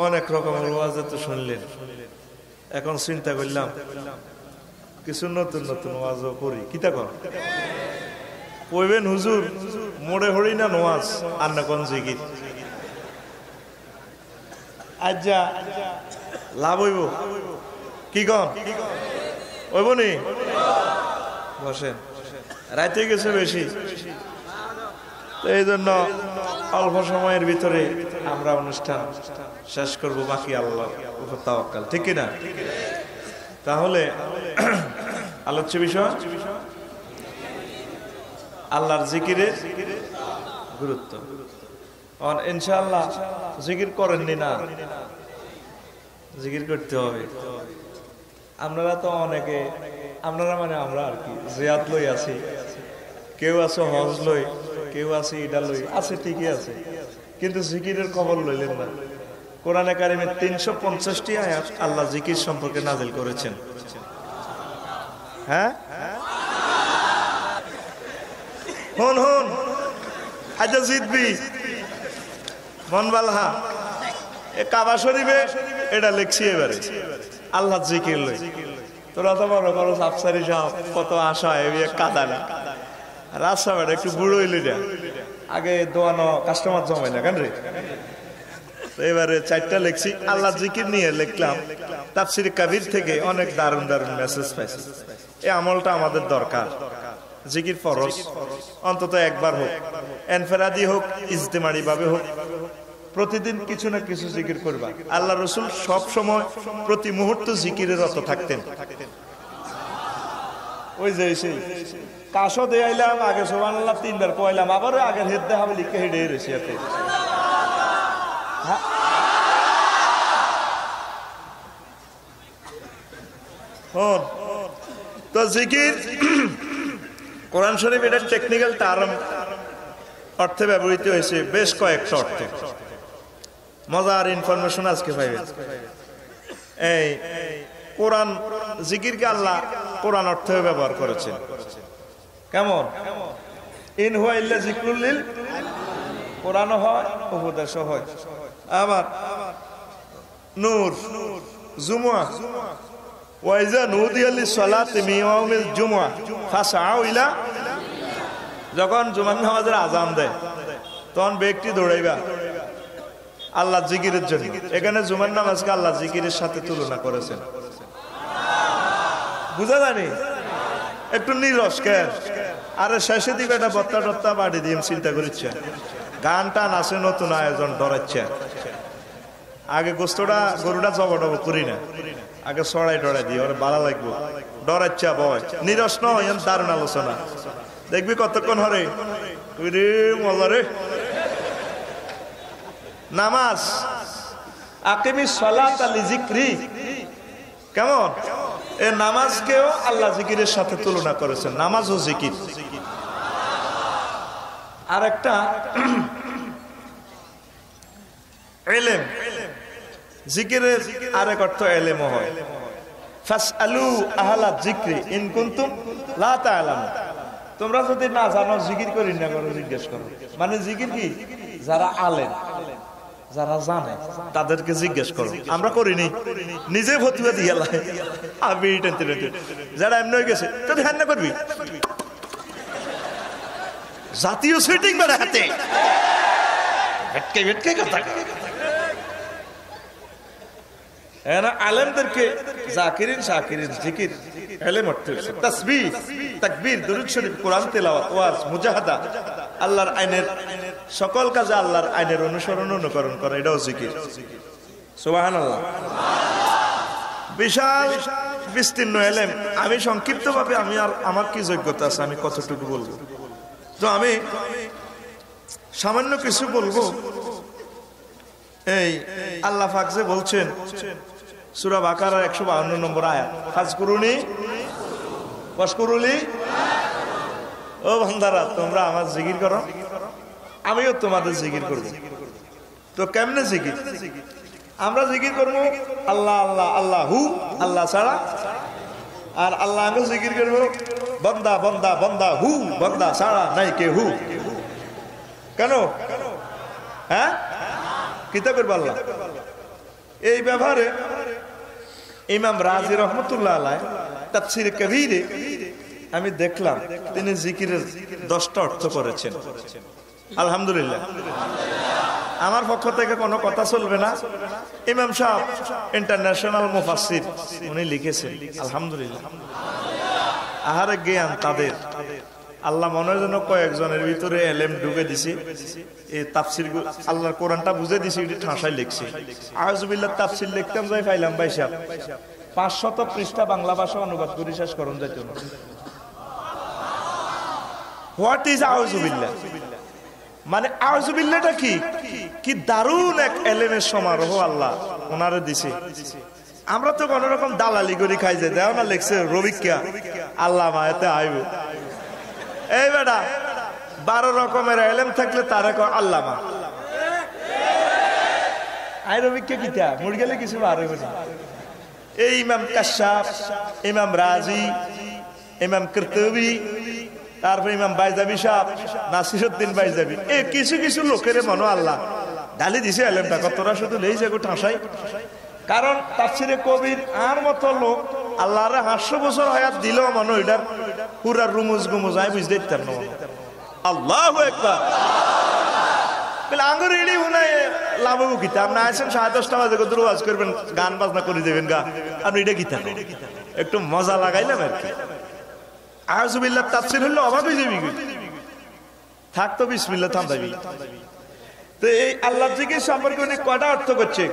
অনেক রকমের ওয়াজ তো শুনলেন, এখন চিন্তা করলাম কিছু নতুন নতুন ওয়াজও করি। কি তা কইবেন হুজুর মোড়ে হরি না নোয়াজ আর না কোন জিকির, আজ্জা লাভ হইব কি কন হইব নি? বসেন, রাইতে গেছে বেশি, তো এই জন্য অল্প সময়ের ভিতরে আমরা অনুষ্ঠান শেষ করব, বাকি আল্লাহর উপর তাওয়াক্কাল, ঠিক কিনা? তাহলে আলোচ্য বিষয় আল্লাহর জিকিরের গুরুত্ব। ইনশাআল্লাহ জিকির করেননি না, জিকির করতে হবে। আপনারা তো অনেকে, আপনারা মানে আমরা আর কি জিয়াত লই আছি, কেউ আছে হজ লই, কেউ আছে ইডা লই, আছে ঠিকই আছে, কিন্তু জিকিরের খবর লইলেন না। কোরআনে কারিমে 350টি আয়াত আল্লাহ জিকির সম্পর্কে নাযিল করেছেন। হ্যাঁ, হন হন আজ জিতবি মন বালহা এ কাবা শরীফে এটা লিখছি এবারে আল্লাহ জিকির লই। তোরা তো মনে করো আফসারি সাহেব কত আশা এই কাদা না রাস্তা বেড়া একটু বুড়ো হইলি না, আগে দোয়ানো কাস্টমার জমাই না কেন রে? এবারে 4টা লিখছি আল্লাহ জিকির নিয়ে লিখলাম। তাফসির কাবির থেকে অনেক দারুণ দারুণ মেসেজ পাইছি। এই আমলটা আমাদের দরকার। জিকির ফরজ, অন্তত একবার হোক, এনফেরাদি হোক, ইজতেমারি ভাবে হোক, প্রতিদিন কিছু না কিছু জিকির করবা। আল্লাহ রসুল সব সময় প্রতি মুহূর্ত জিকিরে রত থাকতেন। ওই যে সেই কাশো দেয়াইলাম, আগে সুবহানাল্লাহ 3বার কইলাম, আবার আগের হেদ দেখাবে লিখে হেডে রয়েছে এতে। তো জিকির কোরআন শরীফ এটা টেকনিক্যাল টার্ম অর্থে ব্যবহৃত হয়েছে বেশ কয়েকটা অর্থে। মজার ইনফরমেশন আজকে পাইবেন। এই কোরআন জিকিরকে আল্লাহ কোরআন অর্থে ব্যবহার করেছেন। কেমন? ইন হুয়া ইল্লা যিকরুল লিল, কোরআনও হয় উপদেশও হয়। আবার নূর, জুমুয়া, ওয়াইজা নুদিয়া লিস-সালাতি মিন ইয়াউমিল জুমুয়া ফাসআউ ইলা, যখন জুমার নামাজের আযান দেয় তখন ব্যক্তি দৌড়াইবা আল্লাহ জিকিরের জন্য। এখানে জুমার নামাজকে আল্লাহ জিকিরের সাথে তুলনা করেছেন। বুঝা জানি একটু নিরস কেন? আরে শেষে দিবে এটা বত্তা টত্তা বাড়ি দিয়ে চিন্তা করিচ্ছে, গান টান আছে, নতুন আয়োজন ডরাচ্ছে। আগে গোস্তটা গরুটা জবডব করি না, আগে সড়াই টড়াই দিই, ওরা ভালো লাগবো, ডরাচ্ছা বয় নিরস নয়, দারুণ আলোচনা দেখবি কতক্ষণ হরে রে মজা রে। নামাজ আকিমিস সালাতা লিযিকরি, কেমন? এই নামাজকেও আল্লাহ জিকিরের সাথে তুলনা করেছেন। নামাজ ও জিকির। আর একটা ইলম, জিকিরের আরেক অর্থ ইলমও হয়। ফাসআলু আহলা যিকরি ইন কুনতুম লা তা'লামুন, তোমরা যদি না জানো জিকির করি না করো, জিজ্ঞেস করো। মানে জিকির কি? যারা আলেম, যারা জানে তাদেরকে জিজ্ঞেস করো। আমরা করিনি, নিজে ফতুয়া দিয়ে লাই আমি টেনতে টেনতে, যারা এমনি হয়ে গেছে তো ধ্যান না করবি। জাতীয় সুইটিং বেড়া হাতে ভেটকে ভেটকে কথা। আলেমদেরকে জাকিরিন শাকিরিন জিকির ইলম অর্থ হচ্ছে তাসবিহ, তাকবীর, দরুদ শরীফ, কোরআন তেলাওয়াত, ওয়াজ, মুজাহাদা, আল্লাহর আইনের সকল কাজে আল্লাহর আইনের অনুসরণ অনুকরণ করা, এটাও জিকির। সুবহানাল্লাহ। বিশাল বিস্তীর্ণ ইলম। আমি সংক্ষিপ্তভাবে, আমি আর আমার কি যোগ্যতা আছে, আমি কতটুকু বলবো, তো আমি সামান্য কিছু বলবো। এই আল্লাহ পাক যে বলছেন সূরা বাকারার 152 নম্বর আয়াত, ফাজকুরুনি ওয়াশকুরুলি, ও বান্দারা তোমরা আমার জিকির করো, আমিও তোমাদের জিকির করব। তো কেমনে জিকির? আমরা জিকির করব আল্লাহ আল্লাহ আল্লাহু, আল্লাহ ছাড়া। আর আল্লাহ আমি জিকির করব বান্দা বান্দা বান্দা হু, বান্দা ছাড়া নাই কে হু। কেন? হ্যাঁ, কিতা করবো? আল্লাহ এই ব্যাপারে ইমাম রাজি রহমতুল্লাহ আলাইহি তাফসীর কবীরে আমি দেখলাম তিনি জিকিরের 10টা অর্থ করেছেন। আলহামদুলিল্লাহ। আমার পক্ষ থেকে কোনো কথা চলবে না, ইমাম সাহেব ইন্টারন্যাশনাল মুফাসসির উনি লিখেছেন। আলহামদুলিল্লাহ। আহারে জ্ঞান তাদের, আল্লাহ মনের জন্য কয়েকজনের ভিতরে এলেম ঢুকে দিছে, এই তাফসীর আল্লাহর কোরআনটা বুঝে দিছে, এটি ঠাসায় লিখছে। আউযুবিল্লাহ তাফসীর লিখতাম যাই পাইলাম ভাই সাহেব 500 পৃষ্ঠা বাংলা ভাষা অনুবাদ করে শেষ করুন যাইত না। হোয়াট ইজ আউযুবিল্লাহ? মানে আউযুবিল্লাহটা কি? কি দারুণ এক এলেমের সমারোহ আল্লাহ ওনারে দিছে। আমরা তো কোন রকম দালালি করি খাই যে দেও না লিখছে রবিকিয়া আল্লাহ মায়াতে আইব। এই বেটা 12 রকমের এলেম থাকলে তারা কয় আল্লামা। আই রবিকিয়া কিতা মুড় গেলে কিছু আর হইব না। এই ইমাম কাশাফ, ইমাম রাজি, ইমাম কুরতুবী, তারপর ইমাম বাইজাবি সাহেব, নাসিরউদ্দিন বাইজাবি, এই কিছু কিছু লোকের মনো আল্লাহ ডালি দিছে এলেমটা, কতরা শুধু লেই যাগো ঠাসাই। কারণ তাফসীরে কবির আর মতো লোক আল্লাহরে 500 বছর হায়াত দিলেও মনো এটার পুরা রুমুজ গুমুজ আই বুঝতে দিতাম না। আল্লাহু আকবার। বলে আঙ্গুর এড়ি উনায় লাভবো কিতা? আপনি আছেন 10:30 বাজে কত ওয়াজ করবেন, গান বাজনা করে দেবেন গা, আপনি এটা কিতা একটু মজা লাগাইলাম আর কি। আউযুবিল্লাহ তাফসীর হলো অবাক হয়ে যাবি, থাকতো বিসমিল্লাহ থাম যাবি। তো এই আল্লাহর জিকির সম্পর্কে উনি কয়টা অর্থ করছে,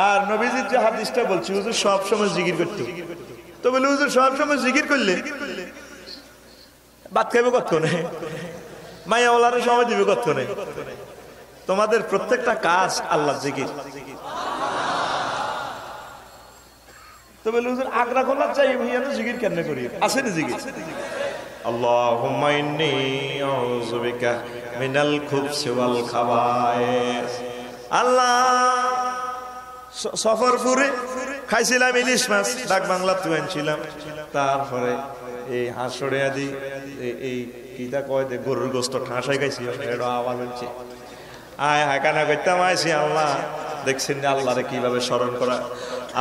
আর নবীজির যে হাদিসটা বলছি হুজুর সব সময় জিকির করতে, তো বলে হুজুর সব সময় জিকির করলে ভাত খাইবে কতক্ষণে, মাইয়া ওলারে সময় দিবে কতক্ষণে? তোমাদের প্রত্যেকটা কাজ আল্লাহর জিকির। তো বলে হুজুর আগ্রা খোলা চাই হিয়ানো জিকির কেন করি? আসেনি জিকির? আল্লাহুম্মা ইন্নী আউযু বিকা মিনাল খুবসি ওয়াল খাবায়েস। আল্লাহ সফরপুরে খাইছিলাম ইলিশ মাছ, ডাক বাংলা তুয়ানছিলাম, তারপরে এই হাঁসড়ে আদি এই কিটা কয় দে গরুর গোস্ত ঠাসাই খাইছি, এটা আওয়াজ হচ্ছে। আয় হাকানা করতাম আইছি, আল্লাহ দেখছেন আল্লাহরে কিভাবে স্মরণ করা।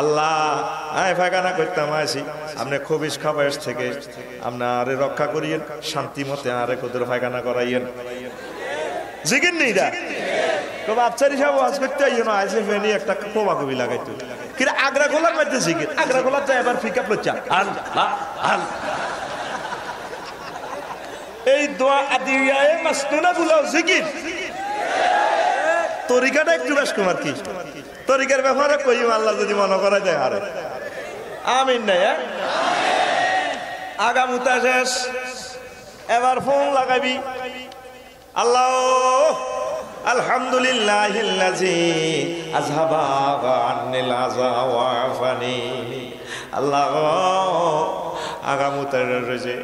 আল্লাহ আয় ফাঁকানা করতাম আইছি, আপনি খবিস খাবাইস থেকে আপনি আরে রক্ষা করিয়েন, শান্তি মতে আরে কত ফাঁকানা করাইয়েন। জিকির নেই দা কবে আফসারি সাহেব ওয়াজ করতে আইও না, আইসে ফেনি একটা কোবা কবি লাগাইতো কিন্তু আগ্রা খোলার মধ্যে জিকির। আগ্রা খোলার যায় এবার ফিকাপ লচ্ছা আল্লাহ আল্লাহ, এই দোয়া আদিয়ায়ে মাসনুনা গুলো জিকির। তরিকাটা একটু বেশ কুমার কি তরিকার ব্যাপারে কইম, আল্লাহ যদি মনে করা যায় আরে আমিন নাই। আগামুতা শেষ, এবার ফোন লাগাবি। আল্লাহ আলহামদুলিল্লাহিল্লাযী আযহাবা আন্নিল আযা ওয়া আফানি। আল্লাহ আগামুতা রয়েছে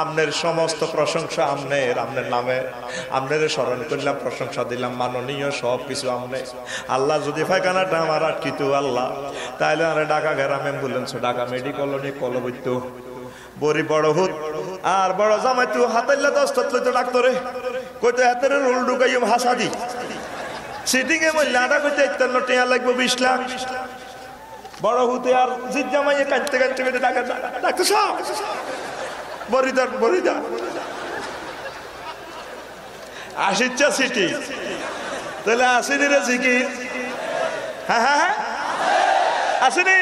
আপনার সমস্ত প্রশংসা আপনার, আপনার নামে আপনার স্মরণ করলাম, প্রশংসা দিলাম, মাননীয় সব কিছু আপনি। আল্লাহ যদি ফাঁকানাটা আমার আটকিত আল্লাহ, তাহলে আরে ঢাকা গ্রাম অ্যাম্বুলেন্স, ঢাকা মেডিকেল কলবৈত্য বড়ি বড় হুত আর বড় জামাইতু হাতাইলে 10 লইতো ডাক্তারে কইতে হাতের রোল ঢুকাইম হাসা দি সিটিং এ মহিলাটা কইতে 51 টাকা লাগবে 20 লাখ। বড় হুতে আর জিত জামাইয়ে কাঁদতে কাঁদতে কইতে ডাক্তার ডাক্তার সাহেব বরিদার বরিদার আসিচ্ছা সিটি, তাহলে আসেনি রে জিকির? হ্যাঁ হ্যাঁ হ্যাঁ আসেনি,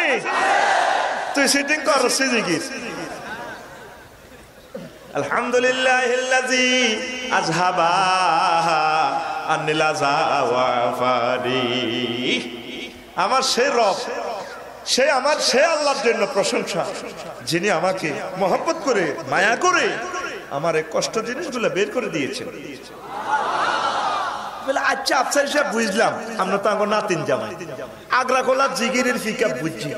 তুই সিটিং করছি জিকির। আলহামদুলিল্লাহিল্লাযী আযহাবা আন্নিল আযা ওয়া আফানি। আমার সে রব, সে আমার সে আল্লাহর জন্য প্রশংসা, যিনি আমাকে মহব্বত করে মায়া করে আমার এই কষ্ট জিনিসগুলো বের করে দিয়েছেন। বলে আচ্ছা আফসার সাহেব বুঝলাম, আমরা তো আমার নাতিন জামাই আগ্রা খোলার জিকিরের ফিকা বুঝছি,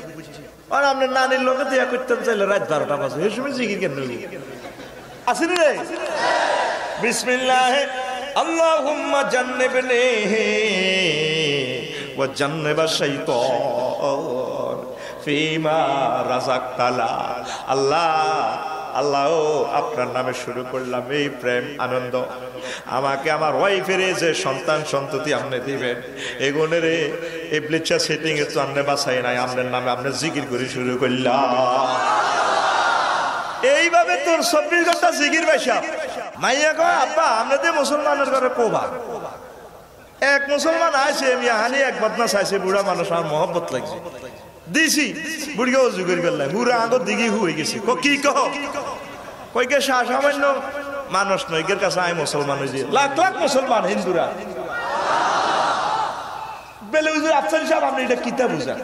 আর আপনার নানির লোকে দেয়া করতেন চাইলে রাত 12টা বাজে, এই সময় জিকির কেন আসেনি রে? বিসমিল্লাহ আল্লাহুম্মা জান্নিবনি ওয়া জান্নিবা শাইতান ফিমা রাযাকতানা। আল্লাহ আল্লাহ আপনার নামে শুরু করলাম এই প্রেম আনন্দ, আমাকে আমার ওয়াইফের যে সন্তান সন্ততি আপনি দিবেন, এগুনের ইবলিসা সেটিং এ তো আপনি বাছাই নাই, আপনার নামে আপনি জিকির করে শুরু করলাম। এইভাবে তোর 24 ঘন্টা জিকির বাইসা মাইয়া কয় আব্বা আপনাদের মুসলমানের ঘরে কোবা। এক মুসলমান আছে হানি এক বদমাস আছে, বুড়া মানুষ, আর মহব্বত লাগছে দিছি, বুড়িকে অজু করে ফেললাম, বুড়া আগর দিঘি হয়ে গেছে। কি কহ কইকে সামান্য মানুষ নয়, এর কাছে আই মুসলমান হয়েছে, লাখ লাখ মুসলমান হিন্দুরা বেলে হুজুর আফসার সাহেব আপনি এটা কিতা বুঝান?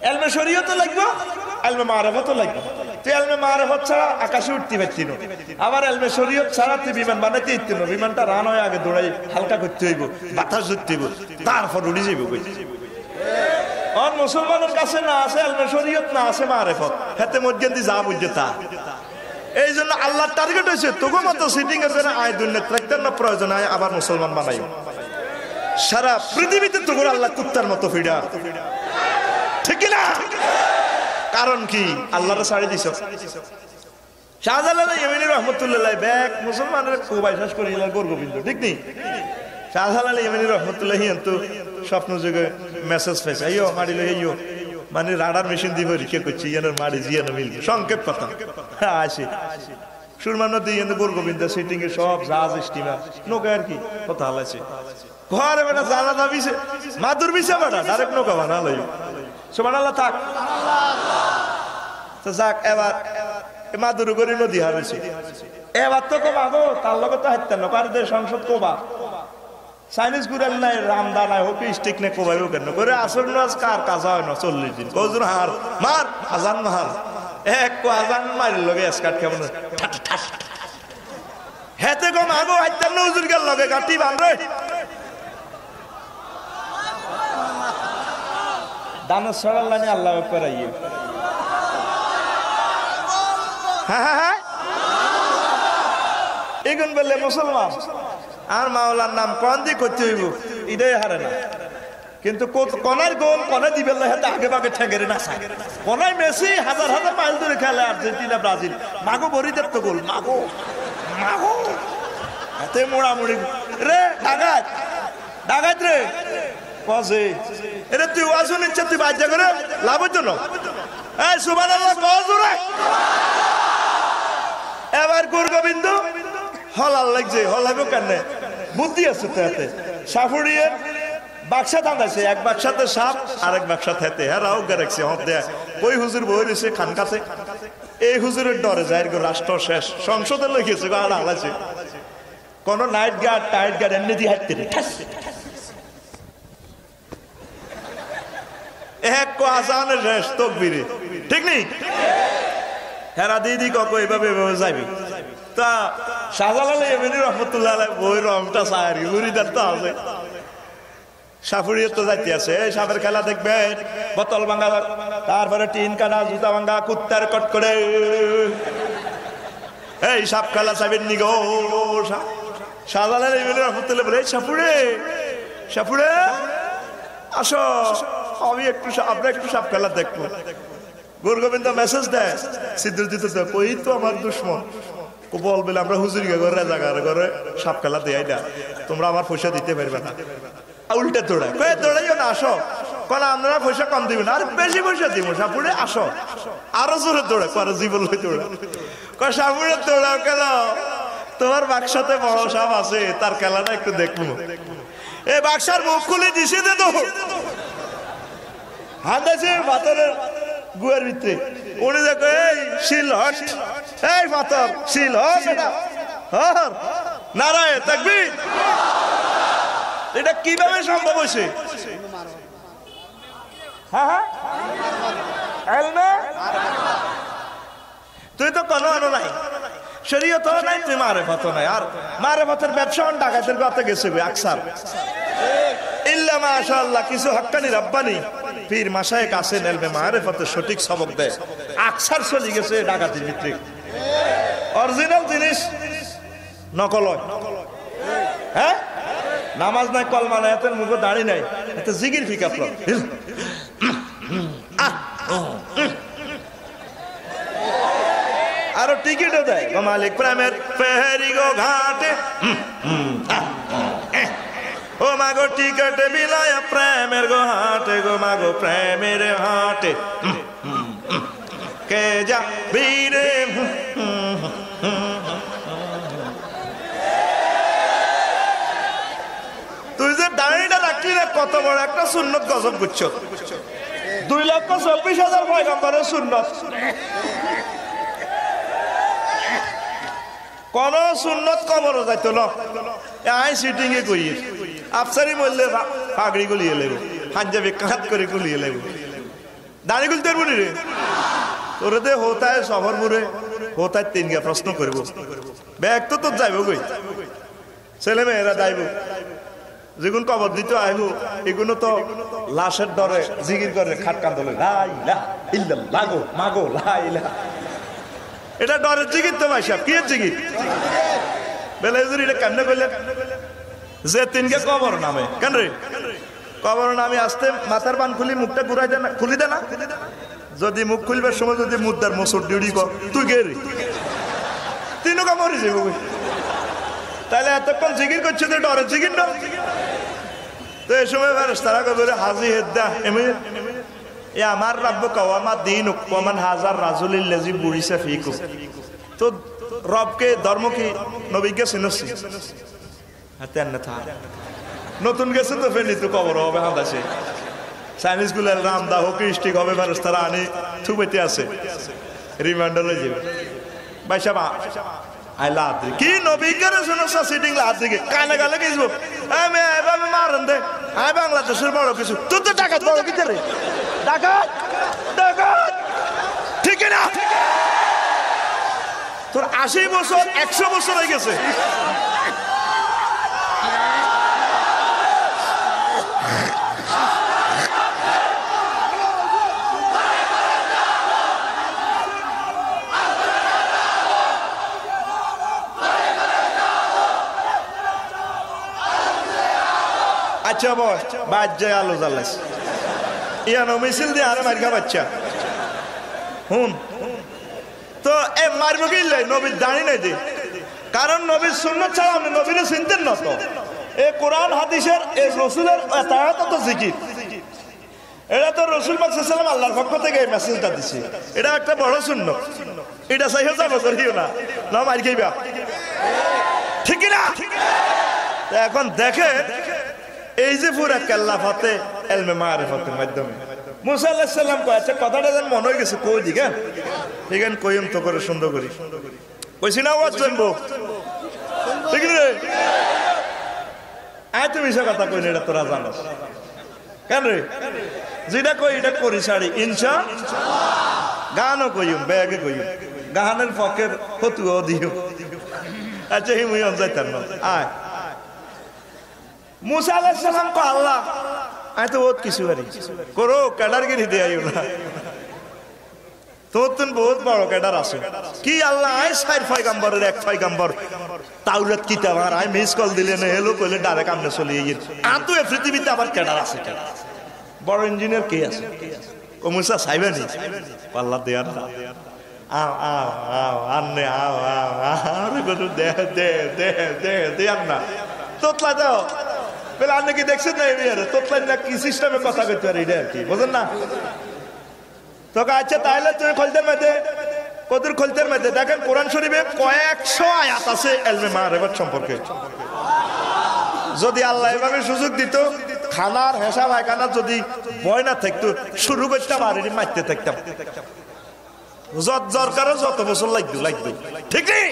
এলমে শরীয়ত লাগবে, এলমে মারেফত লাগবে। তুই এলমে মারেফত ছাড়া আকাশে উঠতে পারতি না, আবার এলমে শরীয়ত ছাড়া তুই বিমান বানাইতে ইতি না। বিমানটা রান হয়ে আগে দৌড়াই হালকা করতে হইব, বাতাস ধরতে হইব, তারপর উড়ে যাইব। আর মুসলমানের কাছে না আছে এলমে শরীয়ত, না আছে মারেফত, হাতে মধ্যে দিয়ে যা বুঝছে তা। এই জন্য আল্লাহর টার্গেট হয়েছে তোকে মতো সিটিং এর জন্য আয় দুর্নীতি রাখতেন না, প্রয়োজন আয় আবার মুসলমান বানাই। সারা পৃথিবীতে তো আল্লাহ কুত্তার মতো ফিডা, ঠিক না? কারণ কি আল্লাহর ছাড়ি দিছ। শাহজালাল ইয়েমেনি রহমতুল্লাহ ব্যাগ মুসলমানের খুব বিশ্বাস করে গোরগোবিন্দ, ঠিক নেই? শাহজালাল ইয়েমেনি রহমতুল্লাহ তো স্বপ্ন যুগে মেসেজ পেয়েছে, আইও মারিল আইও, মানে রাডার মেশিন দিয়ে পরীক্ষা করছি ইয়ানোর মারি জিয়ানো মিলবে, সংক্ষেপ কথা আসে সুরমা নদী গোরগোবিন্দ সিটিং এ সব জাহাজ স্টিমার নৌকা আর কি কথা হালাইছে। ঘরে বেটা জানাজা বিছে মাদুর বিছে বেটা ডাইরেক্ট নৌকা বানালাই। সুবহানাল্লাহ থাক তো যাক, এবার মাদুর করে নদী হারাইছে। এবার তো কমাবো তার লগে তো হাঁটতেন না, কার দেশ সংসদ কোবা চাইনিজ গুড়াল নাই, রামদা নাই, হকি স্টিক নেই, কোবাইও কেন করে আসর নাজ কার কাজা হয় না 40 দিন। কজুর হার মার আজান মার এক আজান মারির লগে স্কার্ট কেমন হেতে কম আগো হাঁটতেন না হুজুর গেল লগে গাটি বানরে দানের সরাল লাইনে আল্লাহ করাইয়ে। হ্যাঁ এগুন বললে মুসলমান আর মাওলার নাম কোন দিয়ে করতে হইব এটাই হারে না। কিন্তু কনার গোল কনে দিবে হাতে আগে বাগে ঠেঙ্গেরে না, কনায় মেসি হাজার হাজার মাইল ধরে খেলে আর্জেন্টিনা ব্রাজিল, মাগো বরিদের তো গোল, মাগো মাগো হাতে মোড়ামুড়ি রে ডাকাত ডাকাত রে কজে এরে তুই ওয়াজু নিচ্ছে, তুই বাজ্যা করে লাভ হইতো না। এই সুবহানাল্লাহ কজ রে। এবার গোরগোবিন্দ হলাল লাগছে, হলাবে কেন বুদ্ধি আছে তো এতে। সাফুরিয়ে বাক্সা টান্দাইছে, এক বাক্সাতে সাপ আরেক বাক্সা থেতে, হ্যাঁ রাও গেছে হত দেয় ওই হুজুর বই রয়েছে খানকাতে। এই হুজুরের ডরে যায় রাষ্ট্র শেষ, সংসদে লেগেছে আর হালাইছে কোন নাইট গার্ড টাইট গার্ড এমনি দিয়ে হাঁটতে এক আজানের শেষ তকবীরে, ঠিক নেই? হেরা দিদি কক এইভাবে এভাবে যাবি। তা শাহজালাল ইয়েমেনি রহমতুল্লাহ বই রংটা চায় মুড়িদার তো আছে, সাফুরিয়ে তো যাইতে আছে। এই সাপের খেলা দেখবেন, বোতল ভাঙা, তারপরে টিন কাটা, জুতা ভাঙা, কুত্তার কট করে এই সাপ খেলা চাইবেন নি গো। শাহজালাল ইয়েমেনি রহমতুল্লাহ বলে সাপুরে সাপুরে আসো আমি একটু আমরা একটু সাপ খেলা দেখবো। গোরগোবিন্দ মেসেজ দেয় সিদ্ধজিৎ কই তো আমার দুশ্মন বল বলে আমরা হুজুর ঘরে জায়গার ঘরে সাপ খেলা দেয় না, তোমরা আমার পয়সা দিতে পারবে না। উল্টে দৌড়ায় কয়ে দৌড়াইও না, আসো কোন আমরা পয়সা কম দিবেন আর বেশি পয়সা দিব, সাপুরে আসো আরো জোরে দৌড়ে করে জীবন দৌড়া কয় সাপুরে দৌড়াও কেন, তোমার বাক্সাতে বড় সাপ আছে তার খেলাটা একটু দেখবো। এই বাক্সার মুখ খুলে দিছে দে তো হান্দাছে পাথরের গুয়ের ভিতরে উনি দেখো এই শিল হট, এই পাথর শিল হট নারায় তাকবীর। এটা কিভাবে সম্ভব হয়েছে? হ্যাঁ তুই তো কোনো আনো নাই, শরীয়ত নাই, তুই মারেফত নাই, আর মারেফতের ব্যবসা ডাকাতের কথা গেছে আকসার ইল্লা মাশাআল্লাহ। কিছু হক্কানি রব্বানি পীর মাশায়েখ আছেন ইলমে মারেফতের সঠিক সবক দেয়, আকসার চলে গেছে ডাকাতির ভিতরে। অরিজিনাল জিনিস নকল হয়। হ্যাঁ নামাজ নাই, কলমা নাই, এত মুখে দাড়ি নাই, এত জিগির ফিকা আরো টিকিটও দেয় গো মালিক প্রেমের ফেরি গো ঘাটে ও মাগো টিকিট বিলায় প্রেমের গো হাটে গো মাগো প্রেমের হাটে কে যা বীরে তুই যে দাঁড়িয়ে রাখলি না কত বড় একটা সুন্নত গজব করছো 2,24,000 পয়গম্বরের সুন্নত কোন সুন্নত কবর যাইতো না আই সিটিং এ কই আফসারি বললে পাগড়ি গুলিয়ে লেব পাঞ্জাবি কাট করে গুলিয়ে লেব দাড়ি গুলতে বলি রে তোরে দে হোতায় সফর মুরে হোতায় তিনগা প্রশ্ন করব ব্যাগ তো তোর যাইব কই ছেলে মেয়েরা যাইব যেগুন কবর দিতে আইব এগুলো তো লাশের ডরে জিগির করে খাট কান্দলে লা ইলাহা ইল্লাল্লাহ গো মাগো লা ইলাহা এটা ডরের জিগির তো ভাই সাহেব কি জিগির বেলা এটা কেমনে করলেন যে তিনকে কবর নামে কেন রে কবর নামে আসতে মাথার পান খুলি মুখটা ঘুরাই দেয় না খুলি দে না যদি মুখ খুলবার সময় যদি মুদ্রার মোসর ডিউটি কর তুই গে রে তিনও কামড়ি যাবো তাহলে এতক্ষণ জিগির করছে তো ডরের জিগির না তো এই সময় তারা কবে হাজি হেদ্দা এমনি এ আমার রাব্বু কাওয়ামা দিন ওমান হাজার রাজুলিল লাজি বুড়িসা ফিকু তো রবকে ধর্ম কি নবীকে চিনছি হাতে না থা নতুন গেছে তো ফেনি তো কবর হবে হাদাসে চাইনিজ গুলার রাম দাহ কৃষ্টিক হবে মানুষ তারা আনি থুবেতে আছে রিমান্ডার হয়ে যাবে বাইশাবা আই লাদ্রি কি নবীকে শুনছ সিটিং লাদ্রিকে কানে গালে গেছবো আমি এভাবে মারেন দে আমি বাংলাদেশের বড় কিছু তুই তো টাকা বড় কিছু রে ডাকাত ডাকাত ঠিক না তোর 80 বছর 100 বছর হয়ে গেছে আচ্ছা বস বাজ্যে আলো জ্বালাস ইয়ানো মিছিল দিয়ে আরে মার খা বাচ্চা হুন তো এ মারবো কি নবীর দাঁড়ি নাই দে কারণ নবীর সুন্নত ছাড়া আপনি নবীরে চিনতেন না তো এই কোরআন হাদিসের এই রসুলের তাহাত তো জিকির এটা তো রসুল পাক সাল্লাল্লাহু আলাইহি ওয়াসাল্লাম আল্লাহর পক্ষ থেকে এই মেসেজটা দিছে এটা একটা বড় সুন্নত এটা চাইও যাবো করিও না না মার খাইবা ঠিক না এখন দেখে এই যে পুরা কাল্লাফাতে ইলমে মারিফাতের মাধ্যমে মুসা আলাইহিস সালাম কয়েছে কথাটা যেন মনে হয়ে গেছে কই দিকে ঠিক আছে কইম তো করে সুন্দর করি কইছি না ওয়াজ জানবো ঠিক রে আয় তুমি সে কথা কই না এটা তোরা জানোস কেন রে যেটা কই এটা করি ছাড়ি ইনশাআল্লাহ গানও কইম ব্যাগে কইম গানের পকের ফতুও দিও আচ্ছা হিমুই যাইতাম না আয় মুসা আলাইহিস সালাম কো আল্লাহ আই তো বহুত কিছু করি করো ক্যাডারগিরি দিয়ে আইও না তোর তো বহুত বড় ক্যাডার আছে কি আল্লাহ আই 4 পয়গম্বরের এক পয়গম্বর তাওরাত কিতাব আর আই মিস কল দিলে না হেলো কইলে ডাইরেক্ট আমনে চলে গিয়ে আতো এই পৃথিবীতে আবার ক্যাডার আছে বড় ইঞ্জিনিয়ার কে আছে ও মুসা সাইবেনি আল্লাহ দেয়া না আও আও আও আন্নে আও আও আরে গো দে দে দে দে দে না তোতলা দাও বলে আপনি কি দেখছেন না এরিয়ারে তোতলা না কি সিস্টেমে কথা কইতে পারে এটা কি বুঝেন না তো আচ্ছা তাহলে তুমি খলতের মধ্যে কদর খলতের মধ্যে দেখেন কোরআন শরীফে কয়েকশো আয়াত আছে ইলমে মারিফাত সম্পর্কে যদি আল্লাহ এভাবে সুযোগ দিত খানার হিসাব আয়খানা যদি ভয় না থাকতো শুরু করতে পারিনি মারতে থাকতাম যত দরকার যত বছর লাগতো ঠিক নেই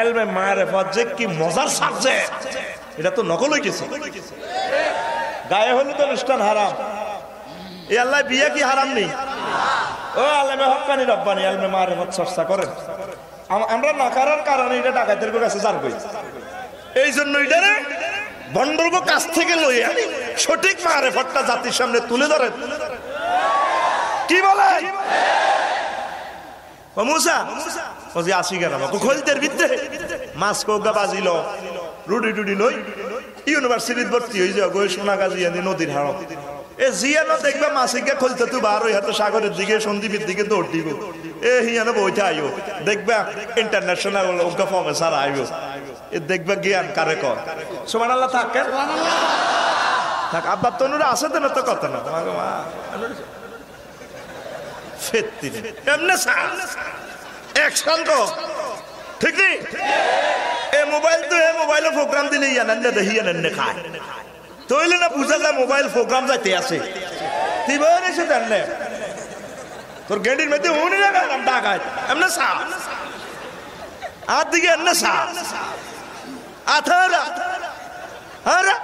ইলমে মারিফাত যে কি মজার সাবজেক্ট এটা তো নকল হয়ে গেছে গায়ে হলে তো অনুষ্ঠান হারাম এই আল্লাহ বিয়ে কি হারাম নেই ও আলেমে হক্কানি রব্বানি ইলমে মারিফাত চর্চা করেন আমরা না করার কারণে এটা ডাকাতের কাছে যার কই এই জন্য এটারে বন্ডর্গ কাছ থেকে লই আনি সঠিক মারিফাতটা জাতির সামনে তুলে ধরেন কি বলে ও মুসা ও যে আসি গেল আমাকে খলতের ভিতরে মাছ কোগা বাজিল রুডি টুডি লই ইউনিভার্সিটিতে ভর্তি হয়ে যাও গই সোনাগাজী নদীর হাড় এ জিয়ানো দেখবে মাসিকে খলতে তুই বার হই হাতে সাগরের দিকে সন্দীপের দিকে দৌড় দিব এ হিয়ানো বইতে আইও দেখবা ইন্টারন্যাশনাল ওগা প্রফেসর আইও এ দেখবা জ্ঞান কারে কর সুবহানাল্লাহ থাকেন থাক আব্বা তনুরা আছে তো না তো কত না মা ফেত্তি এমনে সা অ্যাকশন তো ঠিক নেই এ মোবাইল তো এ মোবাইলের প্রোগ্রাম দিলে ইয়ানান না দেহি ইয়ানান না খায় তইলে না বুঝা যায় মোবাইল প্রোগ্রাম যাইতে আছে তিবার এসে জানলে তোর গেডির মধ্যে উনি লাগা নাম ডাকায় এমনে সা আর দিকে এমনে সা আথারা আরে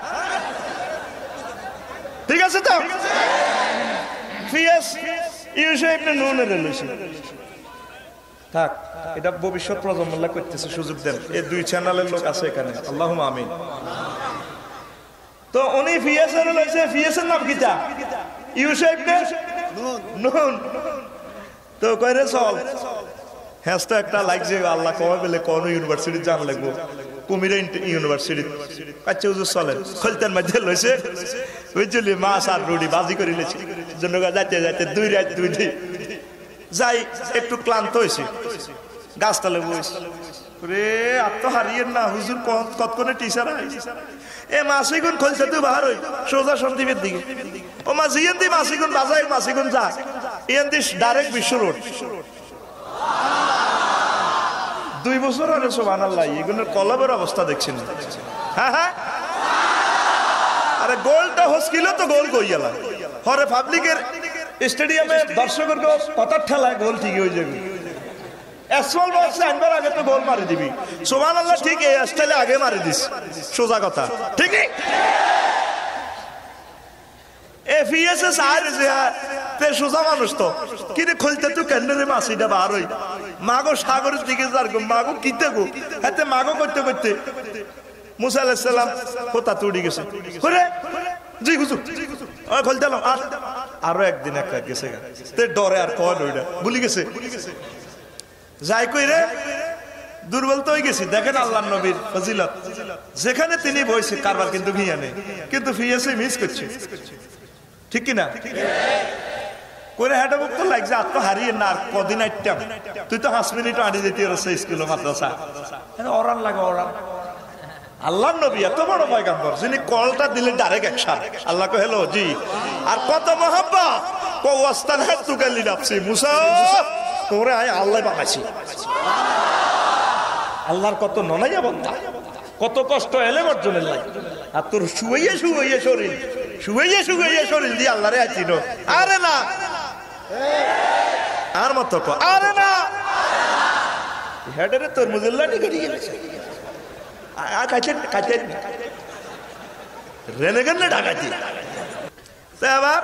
ঠিক আছে তো ফিএস ইউসে ইবনে নুন এর লইছে থাক এটা ভবিষ্যৎ প্রজন্মলা করতেছে সুযোগ দেন এই দুই চ্যানেলের লোক আছে এখানে আল্লাহুম্মা আমিন তো উনি ফিএস এর লইছে ফিএস এর নাম কিটা ইউসে ইবনে নুন তো কইরে চল হ্যাশটা একটা লাগছে আল্লাহ কবে বলে কোন ইউনিভার্সিটি জান লাগবো কুমিরা ইউনিভার্সিটি কাছে উজু চলে খলতেন মধ্যে লইছে বুঝলি মাছ আর রুটি বাজি করে লেছে জন্য যাইতে যাইতে 2 রাত 2 দিন যাই একটু ক্লান্ত হয়েছে গাছতলে বসে রে আত্ম হারিয়েন না হুজুর কতক্ষণে টিচার এ মাসিগুন খলছে তুই বাহার হই সোজা সন্দীপের দিকে ও মাসিগুন দি মাসিগুন বাজাই মাসিগুন যা ইয়ান দিস ডাইরেক্ট বিশ্ব রোড 2 বছর আরে সুবহানাল্লাহ এগুলোর কলবের অবস্থা দেখছেন হ্যাঁ হ্যাঁ আরে গোলটা হসকিল তো গোল কই গেল হরে পাবলিকের স্টেডিয়ামে দর্শকের কথা ঠেলায় গোল ঠিক হয়ে যাবে এসওয়াল বক্সে আনবার আগে তো গোল মারি দিবি সুবহানাল্লাহ ঠিক এই স্টাইলে আগে মারি দিস সোজা কথা ঠিক এফিএসএস আর যে তে সোজা মানুষ তো কিরে খুলতে তো কেন রে মাসিটা বার হই মাগো সাগরের দিকে যার গো মাগো কিতে গো হাতে মাগো করতে করতে মুসা আলাইহিস সালাম কোথা তুড়ি গেছে করে জি হুজুর ওই খুলতে নাও আরো একদিন একা গেছে তে ডরে আর কয় লইডা ভুলি গেছে যাই কই রে দুর্বল তো হয়ে গেছি দেখেন আল্লাহর নবীর ফজিলত যেখানে তিনি বইছে কারবার কিন্তু ভিয়া নেই কিন্তু ফিএসএ মিস করছে ঠিক কি না করে হেঁটে বুক তো লাগছে আর তো হারিয়ে না আর কদিন আইটাম তুই তো 5 মিনিট আড়ি যেতে রয়েছে স্কুল মাদ্রাসা ওরান লাগে ওরান আল্লাহর নবী এত বড় পয়গম্বর যিনি কলটা দিলেন ডাইরেক্ট অ্যাকশন আল্লাহ কো হ্যালো জি আর কত মহব্বত কো ওয়াস্তান হাত তুকালি নাফসি মুসা তোরে আয় আল্লাহ বানাইছি আল্লাহর কত ননাইয়া বান্দা কত কষ্ট এলে অর্জনের লাগে আর তোর শুয়ে শরীর দিয়ে আল্লাহরে আইছিল আরে না আর মত কো আরে না হেডরে তোর মুজল্লা নিগড়ি গেছে আর কাছে রেনেগেন না ডাকাতি তা আবার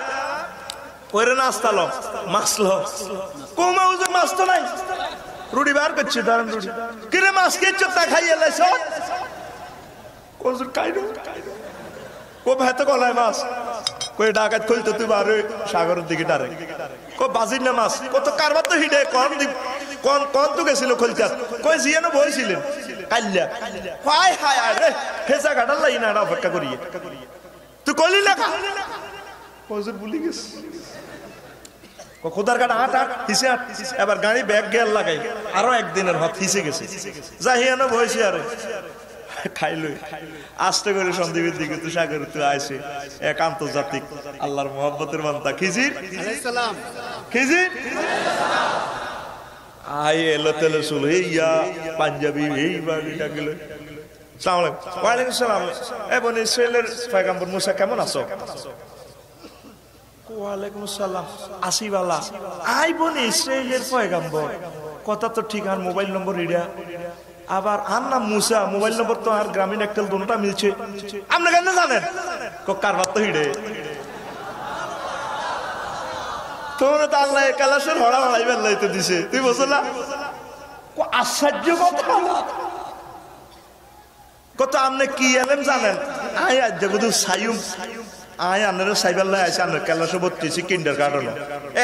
কইরে নাস্তালো মাছলো কোমা উজু মাছ তো নাই রুটি বার করছে দারুন রুটি কিরে মাছ কে চোতা খাইয়ে লাইছ কোজুর কাইডো কো ভাত গলায় মাছ কই ডাকাত কইতো তুই বারে সাগরের দিকে ডারে কো বাজির না মাছ কত কারবার তো হিডে কোন তো গেছিল খলতা কই জিয়ানো বইছিলেন কাল্লা হায় হায় রে ফেসা গাডাল লাই না অপেক্ষা করিয়ে তুই কইলি লেখা কোজুর ভুলি গেছে খোদার কাটা আট হিসে এবার গাড়ি ব্যাগ গেল লাগাই আরো একদিনের হাত হিসে গেছে যাহিয়ানো বইছে আরে খাইলই আস্তে করে সন্দীপের দিকে তুই সাগর তুই আইছে এক আন্তর্জাতিক আল্লাহর মহব্বতের বান্দা খিজির আলাইহিস সালাম খিজির আই এলো তেলে সুল ইয়া পাঞ্জাবি এই বাড়িটা গেল আসসালামু আলাইকুম ওয়া আলাইকুম সালাম এ বনি ইসরাইলের পয়গম্বর মুসা কেমন আছো ওয়ালাইকুম আসসালাম আসিবালা আই বনি ইসরাইলের পয়গম্বর কথা তো ঠিক আর মোবাইল নম্বর ইডা আবার আর নাম মুসা মোবাইল নম্বর তো আর গ্রামীণ একটেল দুটোটা মিলছে আপনি কেন জানেন কারবার তো হিডে তোমরা তো আল্লাহ কালাসের হড়া হড়াই বেলাইতে দিছে তুই বুঝো না আশ্চর্য কথা কত আপনি কি এলেন জানেন আই আজ যেগুলো সাইম আয় আপনারা সাইবাল্লাহ আছে আপনার কেলাসো ভর্তিছি কিন্ডার গার্ডেন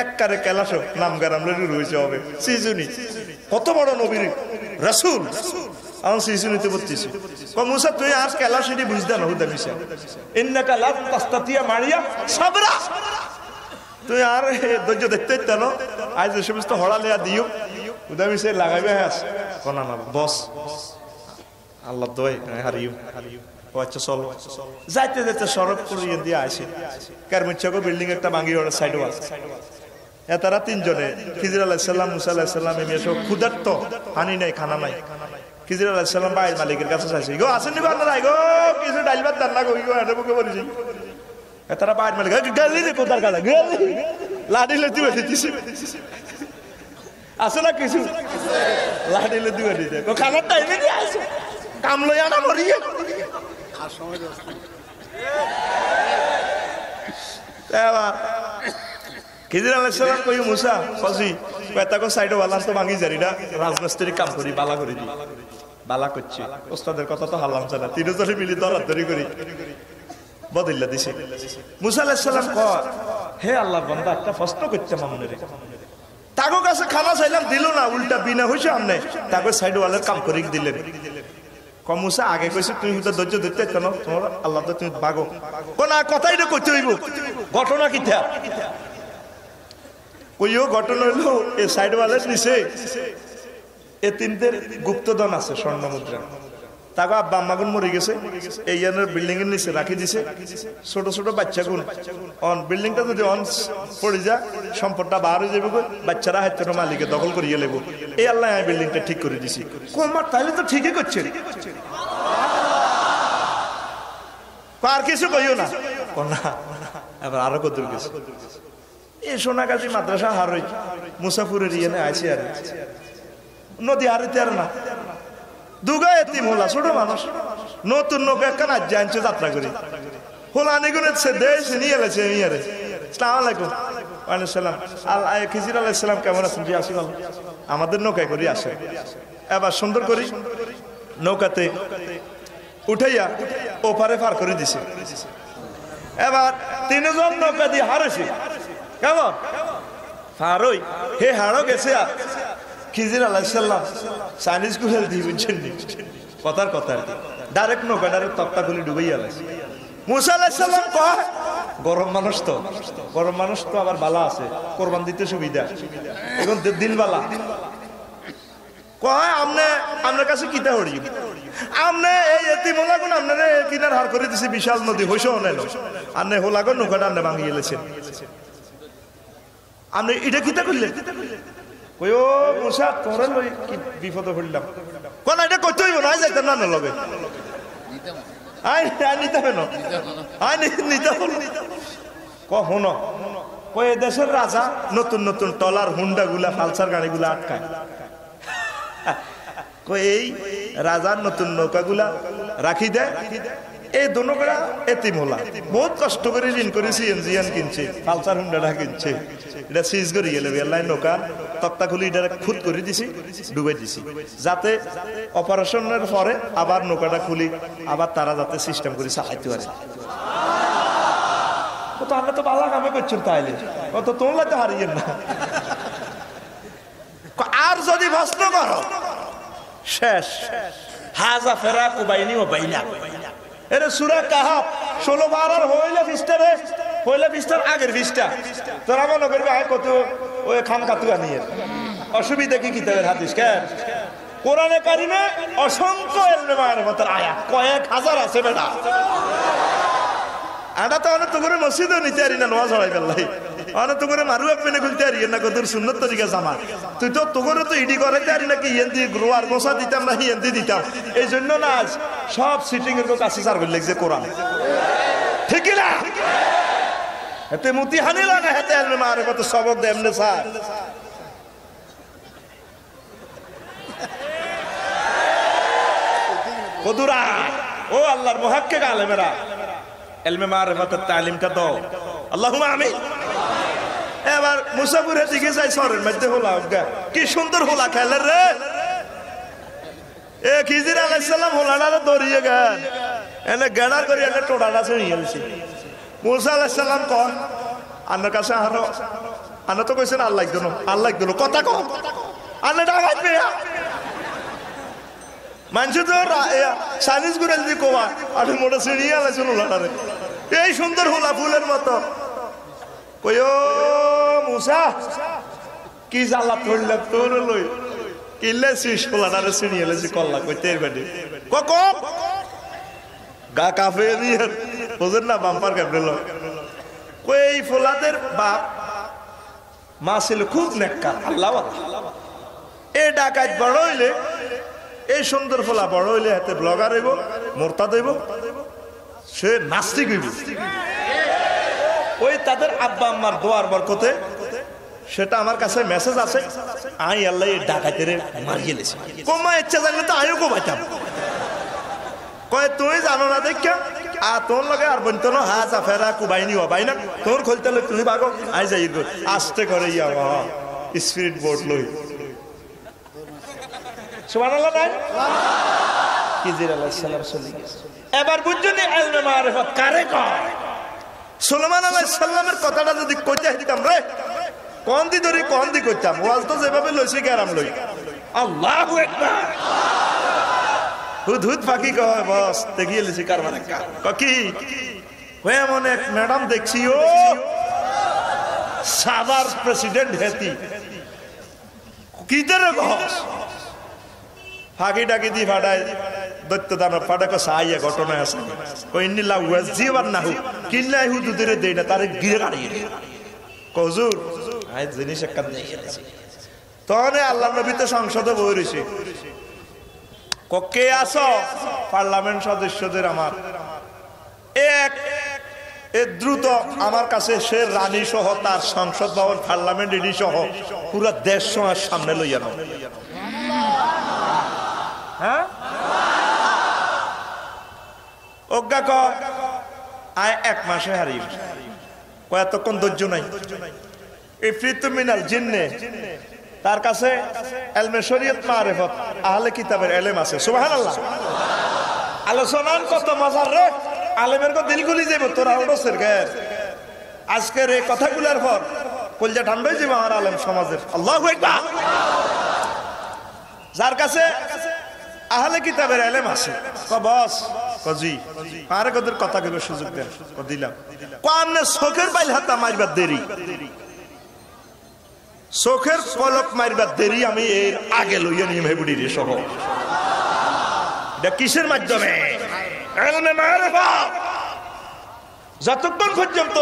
একবারে কেলাসো নাম গারাম রয়েছে হবে সিজুনি কত বড় নবীর রাসূল আমার সিজুনিতে ভর্তিছি মুসা তুই আর কেলাসিটি বুঝতে না হুদা মিশা ইন্নাকা লা তাস্তাতিয়া মারিয়া সাবরা তুই আর ধৈর্য দেখতে তেন আজ যে সমস্ত হড়ালিয়া দিও উদামি সে লাগাইবে কোনা না বস আল্লাহ দোয় হারিও আচ্ছা চলো যাইতে যাইতে সড়ক করিয়ে দিয়ে আসে কারমিচ্ছাকো বিল্ডিং একটা ভাঙি ওর সাইডও আছে তারা তিনজনে খিজির আলাইসাল্লাম মুসা আলাইসাল্লাম এমনি সব ক্ষুধার্ত হানি নাই খানা নাই খিজির আলাইসাল্লাম বাইর মালিকের কাছে চাইছে গো আসেননি আপনারা গো কিছু ডাইল ভাত রান্না করি গো এটা বুকে বলেছি তারা বাইর মালিক গেলি রে কোথার কাটা গেলি লাডি লতি বেঁধে দিছে আছে না কিছু লাডি লতি বেঁধে দিতে খানার টাইমে দিয়ে আসে কাম লই আনা মরিয়ে খিজির আলাইসাল্লাম কই মুসা ফসি পেতাকো সাইডে ওয়ালান তো ভাঙি জারিটা রাজমিস্ত্রি কাম করি বালা করে দি বালা করছি ওস্তাদের কথা তো হারলাম না তিনজনে মিলি দরাদরি করি বদল্লা দিছে মুসা আলাইসাল্লাম কয় হে আল্লাহ বান্দা একটা প্রশ্ন করছে মামুনের তাগো কাছে খানা চাইলাম দিল না উল্টা বিনা হইছে আমনে তাগো সাইড ওয়ালের কাম করে দিলেন কমুসা আগে কইছে তুমি তো ধৈর্য ধরতে কেন তোমার আল্লাহ তো তুমি বাগো কোন কথাই না কইতে হইব ঘটনা কিটা কইও ঘটনা হলো এই সাইড ওয়ালের নিচে এতিমদের গুপ্তধন আছে স্বর্ণ মুদ্রা তাগো আব্বা আম্মাগুন মরে গেছে এই ইয়ানের বিল্ডিং এর নিচে রাখি দিছে ছোট ছোট বাচ্চাগুন অন বিল্ডিংটা যদি অন পড়ে যায় সম্পদটা বার হয়ে যাবে বাচ্চারা হাতে মালিকে দখল করিয়ে লেবো এই আল্লাহ আমি বিল্ডিংটা ঠিক করে দিছি কোমার তাহলে তো ঠিকই করছে আর কিছু কইও না এবার আরো কত গেছে এই সোনাগাজী মাদ্রাসা হারই মুসাফুরের ইয়েনে আছে আর নদী হারিতে আর না দুগা এতিম হোলা ছোট মানুষ নতুন নৌকা একখান আজ জানছে যাত্রা করি হোলা নিগুনে দেশ নিয়ে এলেছে আসসালামু আলাইকুম ওয়ালাইকুম সালাম খিজির আলাইহিস সালাম কেমন আছেন জি আসি ভালো আমাদের নৌকায় করি আসে এবার সুন্দর করি নৌকাতে উঠাইয়া ওপারে পার করে দিছে এবার তিনজন নৌকা দিয়ে হারেছে কেমন হারই হে হারো গেছে খিজির আলাইহিস সালাম চাইনিজ কুহেল দিয়ে বুঝছেন কথার কথা ডাইরেক্ট নৌকা ডাইরেক্ট তক্তা খুলে ডুবেই আলাইছে মুসা আলাইহিস সালাম কয় গরম মানুষ তো আবার বালা আছে কোরবান দিতে সুবিধা এখন দিল বালা কয় আমনে কাছে কিতা হড়ি আমনে এই এতিম হোলাগুন আপনারে কিনার হার করে দিছে বিশাল নদী হইছে অনেক আমনে হোলাগুন নৌকাটা আমনে ভাঙিয়ে এলেছেন আপনি এটা কিতা করলেন কই ও মুসা তোরে লই কি বিপদে পড়লাম কোন এটা কইতে হইব না যাইতাম না লগে আই নিতে হবে না আই নিতে হবে কখনো কই দেশের রাজা নতুন নতুন টলার হুন্ডা গুলা পালসার গাড়িগুলা আটকায় কই এই রাজার নতুন নৌকাগুলা রাখি দেয় এই দোনোগড়া এতিম হোলা বহুত কষ্ট করে ঋণ করে সিএনজিয়ান কিনছে পালসার হুন্ডাটা কিনছে এটা সিজ করে গেলে এলাই নৌকা তক্তা খুলি এটা খুদ করে দিছি ডুবে দিছি যাতে অপারেশনের পরে আবার নৌকাটা খুলি আবার তারা যাতে সিস্টেম করে চালাইতে পারে তো আমরা তো বালা কামে করছেন তাইলে কত তোমরা তো হারিয়ে না আর যদি প্রশ্ন করো শেষ হাজা ফেরা কুবাইনি ও বাইনা এরে সূরা কাহাফ 16 12 হইলে ফিস্টারে হইলে ফিস্টার আগের ফিস্টা তোরা মনে করবি আয় কত ওই খান কাতুয়া নিয়ে অসুবিধা কি কিতাবের হাদিস কেন কোরআনে কারিমে অসংখ্য ইলমে মারিফতের আয়াত কয়েক হাজার আছে বেটা আটা তো অনেক তো করে মসজিদও নিতে পারি না নোয়া ছড়াই ফেললাই অনেক তো করে মারু এক পেনে খুলতে পারি না কত সুন্নত তরিকা জামা তুই তো তোরে তো ইডি করাইতে পারি নাকি ইয়েন্দি গ্রোয়ার গোসা দিতাম না ইয়েন্দি দিতাম এই জন্য না আজ সব সিটিং এর কাছে সার করে লিখছে কোরআন ঠিক না এতে মুতি হানিলা না হেতে আলমে মারিফত সবক দে এমনে স্যার কদুরা ও আল্লাহর মুহাক্কিক আলেমেরা ইলমে মারিফতের তালিমটা দাও আল্লাহুম্মা আমিন এবার মুসাফিরের দিকে যাই শহরের মধ্যে হোলা কি সুন্দর হোলা খেলে রে এ খিজির আলাইহিস সালাম হোলাটা দৌড়িয়ে গেল এনে গেড়ার করে এনে টোড়াটা ছড়িয়ে গেছে মুসা আলাইহিস সালাম কোন আন্নার কাছে আরো আন্না তো কইছেন আল্লাহ দিল কথা কও আন্না ডাকাত পেয়া মানুষ তো সাইনিজ করে যদি কোয়া আর মোটা সিঁড়িয়ে আলাইছিল হোলাটারে এই সুন্দর হোলা ফুলের মতো কইও মুসা কি জ্বালা পড়লাম তোর লই কিল্লেছিস পোলাটারে চিনি এলেছি কল্লা কইতে এরবারে কক গা কাফে দিয়ে বোঝেন না বাম্পার কাপড়ে লয় কই এই ফোলাদের বাপ মা ছিল খুব নেককার আল্লাহ এই ডাকাত বড় হইলে এই সুন্দর ফোলা বড় হইলে হাতে ব্লগার হইব মোরতাদ হইব সে নাস্তিক হইব ওই তাদের আব্বা আম্মার দোয়ার বরকতে সেটা আমার কাছে মেসেজ আছে আই আল্লাহ এই ডাকাতের মারিয়ে লেছি কমা ইচ্ছা জানলে তো আয়ও কমাইতাম কয় তুই জানো না দেখা তোর লগে আর বলতো না হাজা ফেরা কুবাইনি হবাই না তোর খুলতে তুই ভাগো আই যাই আসতে করে ইয়া স্পিরিট বোর্ড লই সুবহানাল্লাহ নাই খিজির আলাইহিস সালাম চলে গেছে এবার বুঝছনি ইলমে মারিফত কারে কয় সুলাইমান আলাইহিস সালামের কথাটা যদি কইতে দিতাম রে কোন দি ধরে কোন দি কইতাম ওয়াজ তো যেভাবে লইছি কেরাম লই আল্লাহু আকবার হুদ হুদ ফাঁকি কয় বস দেখিয়ে লিছি কারবারে কি হয়ে এমন এক ম্যাডাম দেখছি ও সাবার প্রেসিডেন্ট হেতি কি দেরে বস ফাঁকি ডাকি দি ফাটায় দৈত্য দানব ফাটাকে সাহায্য ঘটনা আছে কইনি লাউ জীবন না হু কিল্লাই হু দুধেরে দেই না তারে গিরে কাটিয়ে কজুর আই জিনিস একটা নিয়ে গেছি তখন আল্লাহ নবী তো সংসদে বই রইছে কে আসো পার্লামেন্ট সদস্যদের আমার এক দ্রুত আমার কাছে সে রানী সহ তার সংসদ ভবন পার্লামেন্ট এডি সহ পুরো দেশ সমাজ সামনে লইয়া নাও হ্যাঁ অজ্ঞা কয় আয় 1 মাসে হারিয়ে কয়তক্ষণ ধৈর্য নাই ইফরিতু মিনাল জিন্নে তার কাছে ইলমে শরীয়ত মারিফত আহলে কিতাবের ইলম আছে সুবহানাল্লাহ আলোচনার কত মজার রে আলেমের কো দিলগুলি যাইব তোরা ওডসের গায়ের আজকের এই কথাগুলোর পর কলজা ঠান্ডা হয়ে যাবে আমার আলেম সমাজের আল্লাহু আকবার যার কাছে আহলে কিতাবের ইলম আছে ক বস কজি আরে কদের কথা কইবে সুযোগ দেন ও দিলাম কো আমনে চোখের বাইল হাতা মারবার দেরি চোখের পলক মারবার দেরি আমি এর আগে লইয়া নিয়ে মেবুড়ি রে সহ এটা কিসের মাধ্যমে ইলমে মারিফত যতক্ষণ পর্যন্ত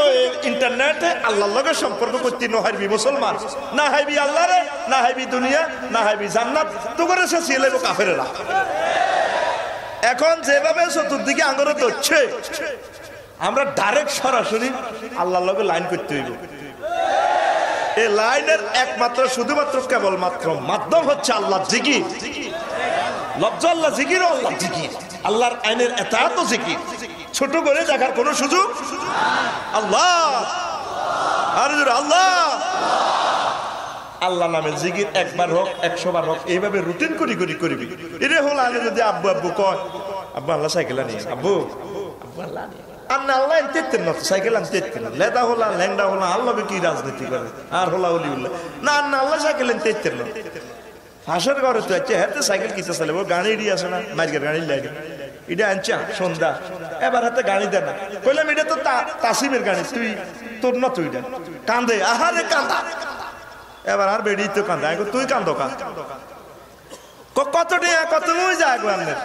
ইন্টারনেটে আল্লাহর লগে সম্পর্ক করতে না হাইবি মুসলমান না হাইবি আল্লাহরে না হাইবি দুনিয়া না হাইবি জান্নাত তো করে সে ছিলেব কাফেররা এখন যেভাবে চতুর্দিকে আঙ্গুরে ধরছে আমরা ডাইরেক্ট সরাসরি আল্লাহর লগে লাইন করতে হইব এই লাইনের একমাত্র শুধুমাত্র কেবলমাত্র মাধ্যম হচ্ছে আল্লাহর জিকির লফজ আল্লাহ জিকির ও আল্লাহ জিকির আল্লাহর আইনের এতাআত ও জিকির ছোট করে দেখার কোনো সুযোগ আল্লাহ আর আল্লাহ আল্লাহ নামে জিকির একবার হোক 100 বার হোক এইভাবে রুটিন করবি এরে হল আগে যদি আব্বু আব্বু কয় আব্বু আল্লাহ সাইকেল আনি আব্বু আব্বু আল্লাহ আনি আন্না আল্লাহ তেতেন না সাইকেল আন তেতেন লেদা হলা ল্যাংডা হলা আল্লাহ কি রাজনীতি করে আর হলা ওলিউল্লাহ না আন্না আল্লাহ সাইকেল আন তেতেন না ফাঁসের ঘরে তো আছে হাতে সাইকেল কিনতে চলে ও গাড়ি এড়িয়ে আসে না মাইকের গাড়ি লাগে এটা আনছা সন্ধ্যা এবার হাতে গাড়ি দেয় না কইলাম এটা তো তাসিমের গাড়ি তুই তোর না তুই কান্দে আহারে কান্দা এবার আর বেড়ি তো কান্দা তুই কান্দো কত টাকা কত মই যায় গো আপনার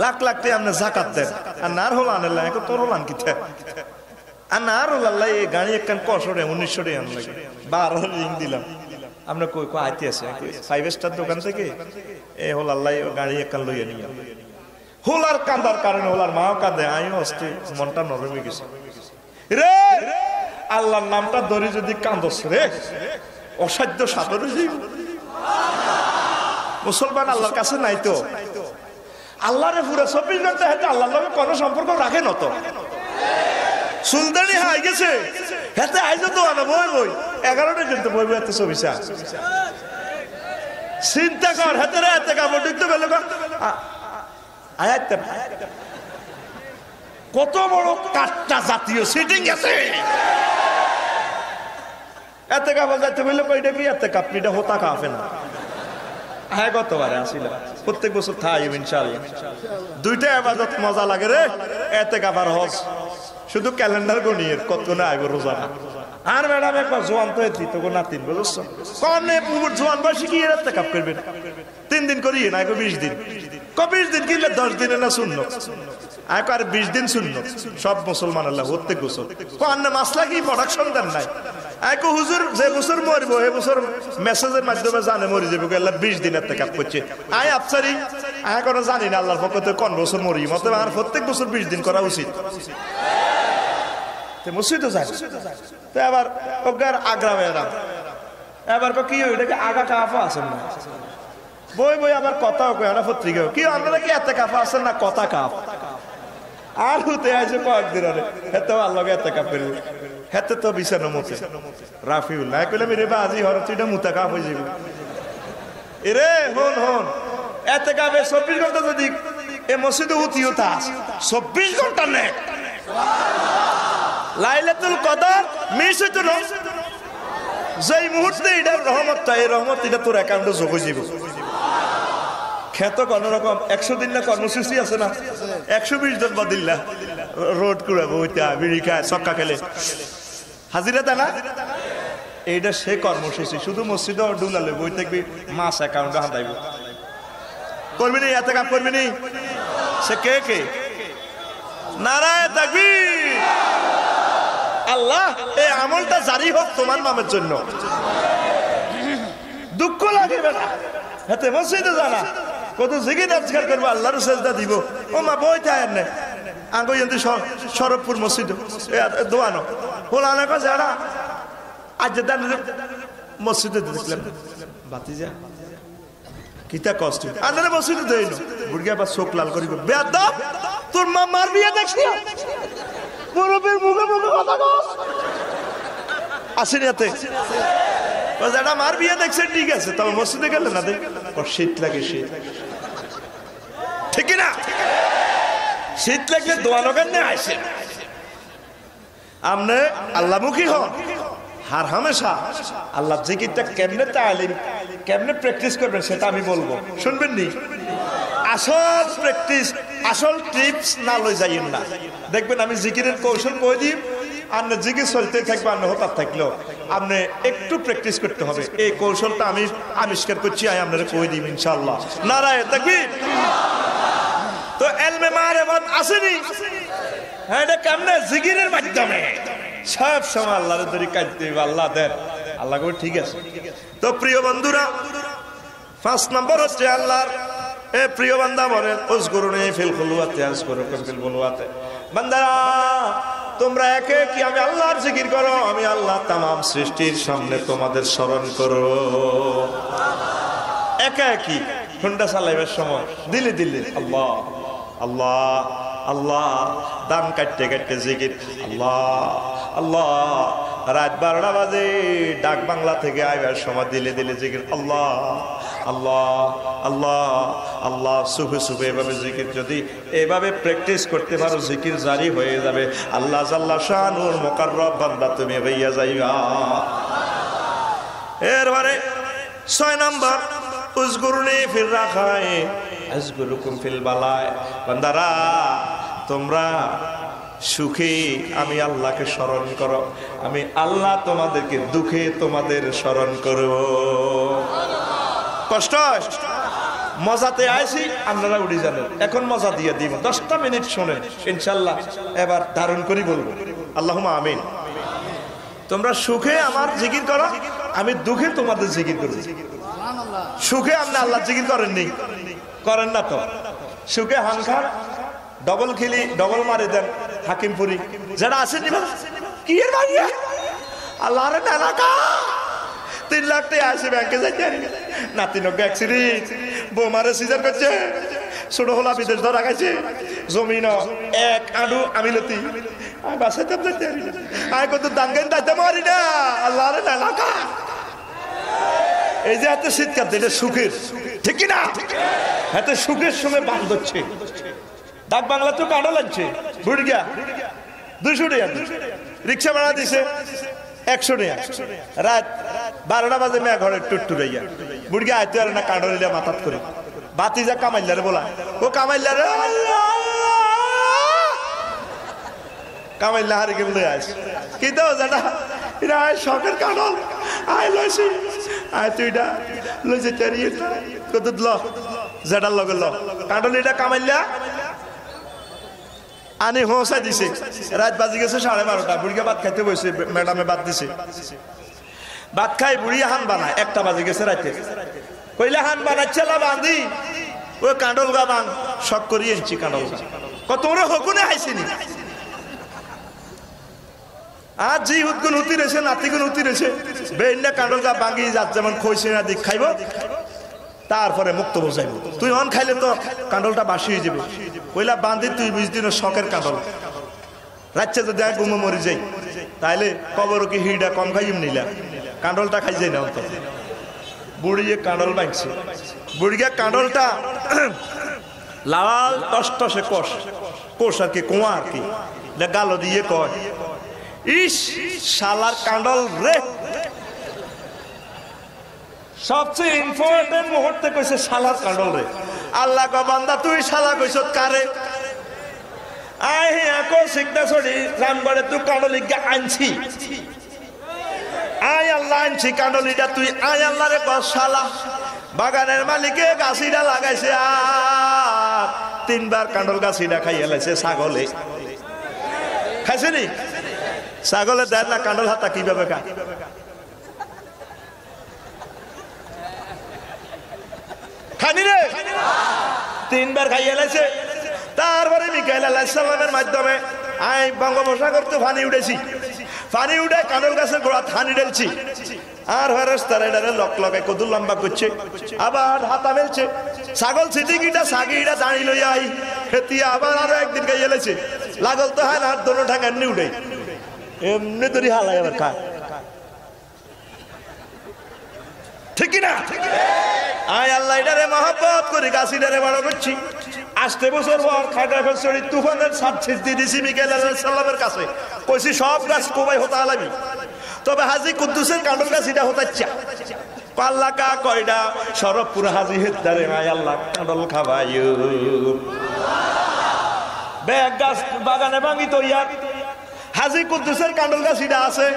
লাখ লাখ টাকা আপনি জাকাত দেন আর নার হল আনল্লাহ তোর হল আন কিতে আর নার হল আল্লাহ এই গাড়ি একখান 1900 টাকা আন লাগে 12 রিং দিলাম আমরা কই কই আইতে আছে 5 স্টার দোকান থেকে এ হল আল্লাহ গাড়ি একখান লইয়া নিয়া হোলার কান্দার কারণে হোলার মাও কাঁদে আমিও অস্থি মনটা নরম হয়ে গেছে রে আল্লাহর নামটা ধরে যদি কান্দস রে অসাধ্য সাধন মুসলমান আল্লাহর কাছে নাই তো আল্লাহরে পুরো 24 ঘন্টা হাতে আল্লাহর লগে কোনো সম্পর্ক রাখে না তো সুলতানি হাই গেছে হাতে আইজো তো না বই 11টা কিন্তু বই হাতে ছবিসা চিন্তা কর হাতে রে হাতে কাপড় দিতে গেল আয়াত কত বড় কাটটা জাতীয় সিটিং আছে এতে কাপড় যাইতে বললে কইটা কি এতে কাপড়িটা হতা কাফে না হ্যাঁ গতবারে আসিলাম প্রত্যেক বছর থাই ইনশাআল্লাহ দুইটা ইবাদত মজা লাগে রে এতে কাবার হজ শুধু ক্যালেন্ডার গনিয়ে কত না আইব রোজা আর ম্যাডাম একবার জোয়ান তো দিত গো নাতিন বুঝছো কনে পুকুর জোয়ান বয়সে কি এর কাপ করবেন 3 দিন করিয়ে না 20 দিন 20 দিন কিনলে 10 দিনে না সুন্নত আর 20 দিন সুন্নত সব মুসলমান আল্লাহ হতে গোসল কনে মাসলা কি প্রোডাকশন দেন নাই এক হুজুর যে বছর মরবো এই বছর মেসেজের মাধ্যমে জানে মরি যাবে আল্লাহ 20 দিনের কাপ করছে আয় আফসারি আয় কোনো জানি না আল্লাহর পক্ষ থেকে কোন বছর মরি মতে আর প্রত্যেক বছর 20 দিন করা উচিত মসজিদও যায় তো আবার ওগার আগ্রা বেড়াম এবার কি ওইটাকে আগা কাফা আছেন না বই বই আবার কথাও কয় না পত্রিকা কি আপনারা কি এত কাফা আছেন না কথা কাপ আর হতে আছে কয়েকদিন আরে হেতে আল্লাহ এত কাপ করবে হেতে তো বিছানো মুছে রাফিউল না কইলে মেরে বাজি হর তুইটা মুতা কাপ হয়ে যাবে এরে হন হন এত কাপে 24 ঘন্টা যদি এই মসজিদে উঠিও তা 24 ঘন্টা নেই লাইলাতুল কদর মিস হইতো না যেই মুহূর্তে এটা রহমতটা এই রহমত এটা তোর অ্যাকাউন্টে যোগ হয়ে যাবে খ্যাত কোন রকম 100 দিন না কর্মসূচি আছে না 120 জন বদিল্লা রোড কুড়াবো ওইটা বিড়িকা ছক্কা খেলে হাজিরা দেয় না এইটা সে কর্মসূচি শুধু মসজিদে ডুলালে বই থাকবি মাস অ্যাকাউন্টে হাতাইব করবি নি এত কাপ করবি নি সে কে কে নারায়ে তাকবীর আল্লাহ এই আমলটা জারি হোক তোমার নামের জন্য দুঃখ লাগে বেটা হাতে মসজিদে জানা কত জিকির আজকাল করবো আল্লাহর সেজদা দিব ও মা বইতে আয়েন না আঙ্গো যন্ত্র শরফপুর মসজিদ দোয়ানো হোলানো কাছে আড়া আজ মসজিদে দেখলাম বাতি যা কিতা কষ্ট আন্দারে মসজিদে দেই না বুড়িয়া বা চোখ লাল করিব বেয়াদব তোর মা মার বিয়ে দেখছি মুরব্বির মুখে মুখে কথা কস আসেন এতে যারা মার বিয়ে দেখছেন ঠিক আছে তবে মসজিদে গেলে না দেখ শীত লাগে শীত ঠিক না শীত লাগলে দোয়ানো কেন আসে আপনি আল্লাহমুখী হন হার হামেশা আল্লাহ জিকিরটা কেমনে তালিম কেমনে প্র্যাকটিস করবেন সেটা আমি বলবো শুনবেন নি আসল প্র্যাকটিস আসল টিপস না লই যাইয়েন না দেখবেন আমি জিকিরের কৌশল কই দিই আর জিকির চলতে থাকবে আর হঠাৎ থাকলেও আপনি একটু প্র্যাকটিস করতে হবে এই কৌশলটা আমি আবিষ্কার করছি আমি আপনারা কই দিই ইনশাআল্লাহ নারায়ে তাকবীর তো ইলমে মারিফাত আসেনি হ্যাঁ এটা কেমনে জিকিরের মাধ্যমে সব সময় আল্লাহর দরি কাটতে আল্লাহ দেন আল্লাহ কই ঠিক আছে তো প্রিয় বন্ধুরা 5 নম্বর হচ্ছে আল্লাহর এ প্রিয় বান্দা বলেন উযকুরুনি ফিল খুলওয়াতি আযকুরুকুম ফিল বুলওয়াতি বান্দারা তোমরা একে কি আমি আল্লাহর জিকির করো আমি আল্লাহ तमाम সৃষ্টির সামনে তোমাদের স্মরণ করব একা কি হুন্ডা চালাইবার সময় দিলে দিলে আল্লাহ আল্লাহ আল্লাহ দাম কাটতে কাটতে জিকির আল্লাহ আল্লাহ রাত 12টা বাজে ডাক বাংলা থেকে আইবার সময় দিলে দিলে জিকির আল্লাহ আল্লাহ আল্লাহ আল্লাহ সুফে সুফে এভাবে জিকির যদি এভাবে প্র্যাকটিস করতে পারো জিকির জারি হয়ে যাবে আল্লাহ জাল্লা শানুর মুকাররব বান্দা তুমি হইয়া যাইবা এরপরে 6 নম্বর উযকুরুনি ফির রাখায় আযকুরুকুম ফিল বালায় বান্দারা তোমরা সুখে আমি আল্লাহকে স্মরণ করো আমি আল্লাহ তোমাদেরকে দুঃখে তোমাদের স্মরণ করব কষ্ট মজাতে আইছি আপনারা উড়ি জানেন এখন মজা দিয়ে দিব 10টা মিনিট শুনেন ইনশাআল্লাহ এবার ধারণ করি বলবো আল্লাহুম্মা আমিন তোমরা সুখে আমার জিকির করো আমি দুঃখে তোমাদের জিকির করব সুবহানাল্লাহ সুখে আপনি আল্লাহ জিকির করেননি করেন না তো সুখে হানখার ডবল খিলি ডবল মারে দেন হাকিমপুরি যারা আসেন কি এর ভাইয়া আল্লাহর এলাকা 3 লাখ টাকা আসে ব্যাংকে যাইতে নাতিনক অ্যাক্সিডেন্ট বোমারে সিজার করছে ছোট হলা বিদেশ ধরা গেছে জমিন এক আডু আমিলতি আমি বাসাইতে যাইতে আমি কত দাঙ্গেন দাইতে মারি না আল্লাহর এলাকা এই যে এত শীতকাল এটা সুখের ঠিক না এত সুখের সঙ্গে বান ধরছে ডাক বাংলা তো কাঁড়ো লাগছে বুড়ি গিয়া 200 টাকা রিক্সা ভাড়া দিছে 100 টাকা রাত 12টা বাজে মেয়ে ঘরে টুটটুরাইয়া বুড়ি গিয়া আইতে পারে না কাঁড়ো নিলে মাথাত করে বাতি যা কামাইলারে বলা ও কামাইলারে কামাইলা হারি কে বলে আস কি তো জানা এটা শখের কাঁঠাল আয় লইছি আয় তুইটা লইছে চারিয়ে কত ল যেটার লগে ল কাঁঠাল এটা কামাইলা আনি হোসাই দিছে রাত বাজি গেছে 12:30 বুড়িকে ভাত খাইতে বসে ম্যাডামে ভাত দিছে ভাত খাই বুড়ি হান বানায় 1টা বাজে গেছে রাতে কইলে হান বানাচ্ছে লা বাঁধি ওই কাঁঠাল গা বান শখ করি এনছি কাঁঠাল কত ওরে হকুনে হাইছিনি আজ জি হুদগুন হুতি রেছে নাতিগুন হুতি রেছে বেইনা কাঁঠাল গা বাঙ্গি যাত যেমন খইছে না দিক খাইব তারপরে মুক্ত বসাইব তুই অন খাইলে তো কাঁঠালটা বাসি হয়ে যাবে কইলা বাঁধি তুই 20 দিনের শখের কাঁঠাল রাচ্ছে তো দেখ গুমো মরি যাই তাইলে কবর কি হিড়া কম খাইম নিলা কাঁঠালটা খাই যাই না তো বুড়িয়ে কাঁঠাল বাঁধছে বুড়িয়া কাঁঠালটা লাল টসটসে কোষ আর কি কোয়া আর কি গালো দিয়ে কয় ইস শালার কাঁঠাল রে সবচেয়ে ইম্পর্টেন্ট মুহূর্তে কইছে শালার কাঁঠাল রে আল্লাহ গো বান্দা তুই শালা কইছ কারে আই হেকো সিকদা ছড়ি রামগড়ে তুই কাঁঠাল ইগা আনছি আয় আল্লাহ আনছি কাঁঠালিটা তুই আয় আল্লাহ রে কর শালা বাগানের মালিকে গাছিটা লাগাইছে আর 3বার কাঁঠাল গাছিটা খাইয়া লাইছে ছাগলে খাইছে নি ছাগলে দেয় না কাঁঠাল হাতা কিভাবে খায় খানি রে 3বার খাইয়া লাইছে তারপরে মিকাইল আলাইহিস সালামের মাধ্যমে আই বঙ্গোপসাগর তো পানি উঠেছি পানি উঠে কাঁঠাল গাছের গোড়া থানি ঢেলছি আর ফেরেশতারা এটারে লক লগায় কত লম্বা করছে আবার হাতা মেলছে ছাগল ছিটিকিটা সাগিটা দাঁড়ি লইয়া আই খেতিয়া আবার আরো একদিন খাইয়া লাইছে লাগল তো হয় না আর দোনো ঠাঙ্গা এমনি উঠে এমনি তরি হালাই আবার খায় ঠিক না আয় আল্লাহ এটারে মহব্বত করে গাছিটারে বড় করছি আসতে বছর পর খাটা ফেসড়ি তুফানের সাত ছিটি দিছি মিকাইল আলাইহিস সালামের কাছে কইছি সব গাছ কোবাই হতা আলামি তবে হাজী কুদ্দুসের কাঁঠাল গাছ এটা হতাচ্ছা পাল্লা কা কয়ডা সরবপুর হাজী হেদারে আয় আল্লাহ কাঁঠাল খাবাইও বেগ গাছ বাগানে ভাঙি তো ইয়ার হাজী কুদ্দুসের কাঁঠাল গাছ এটা আছে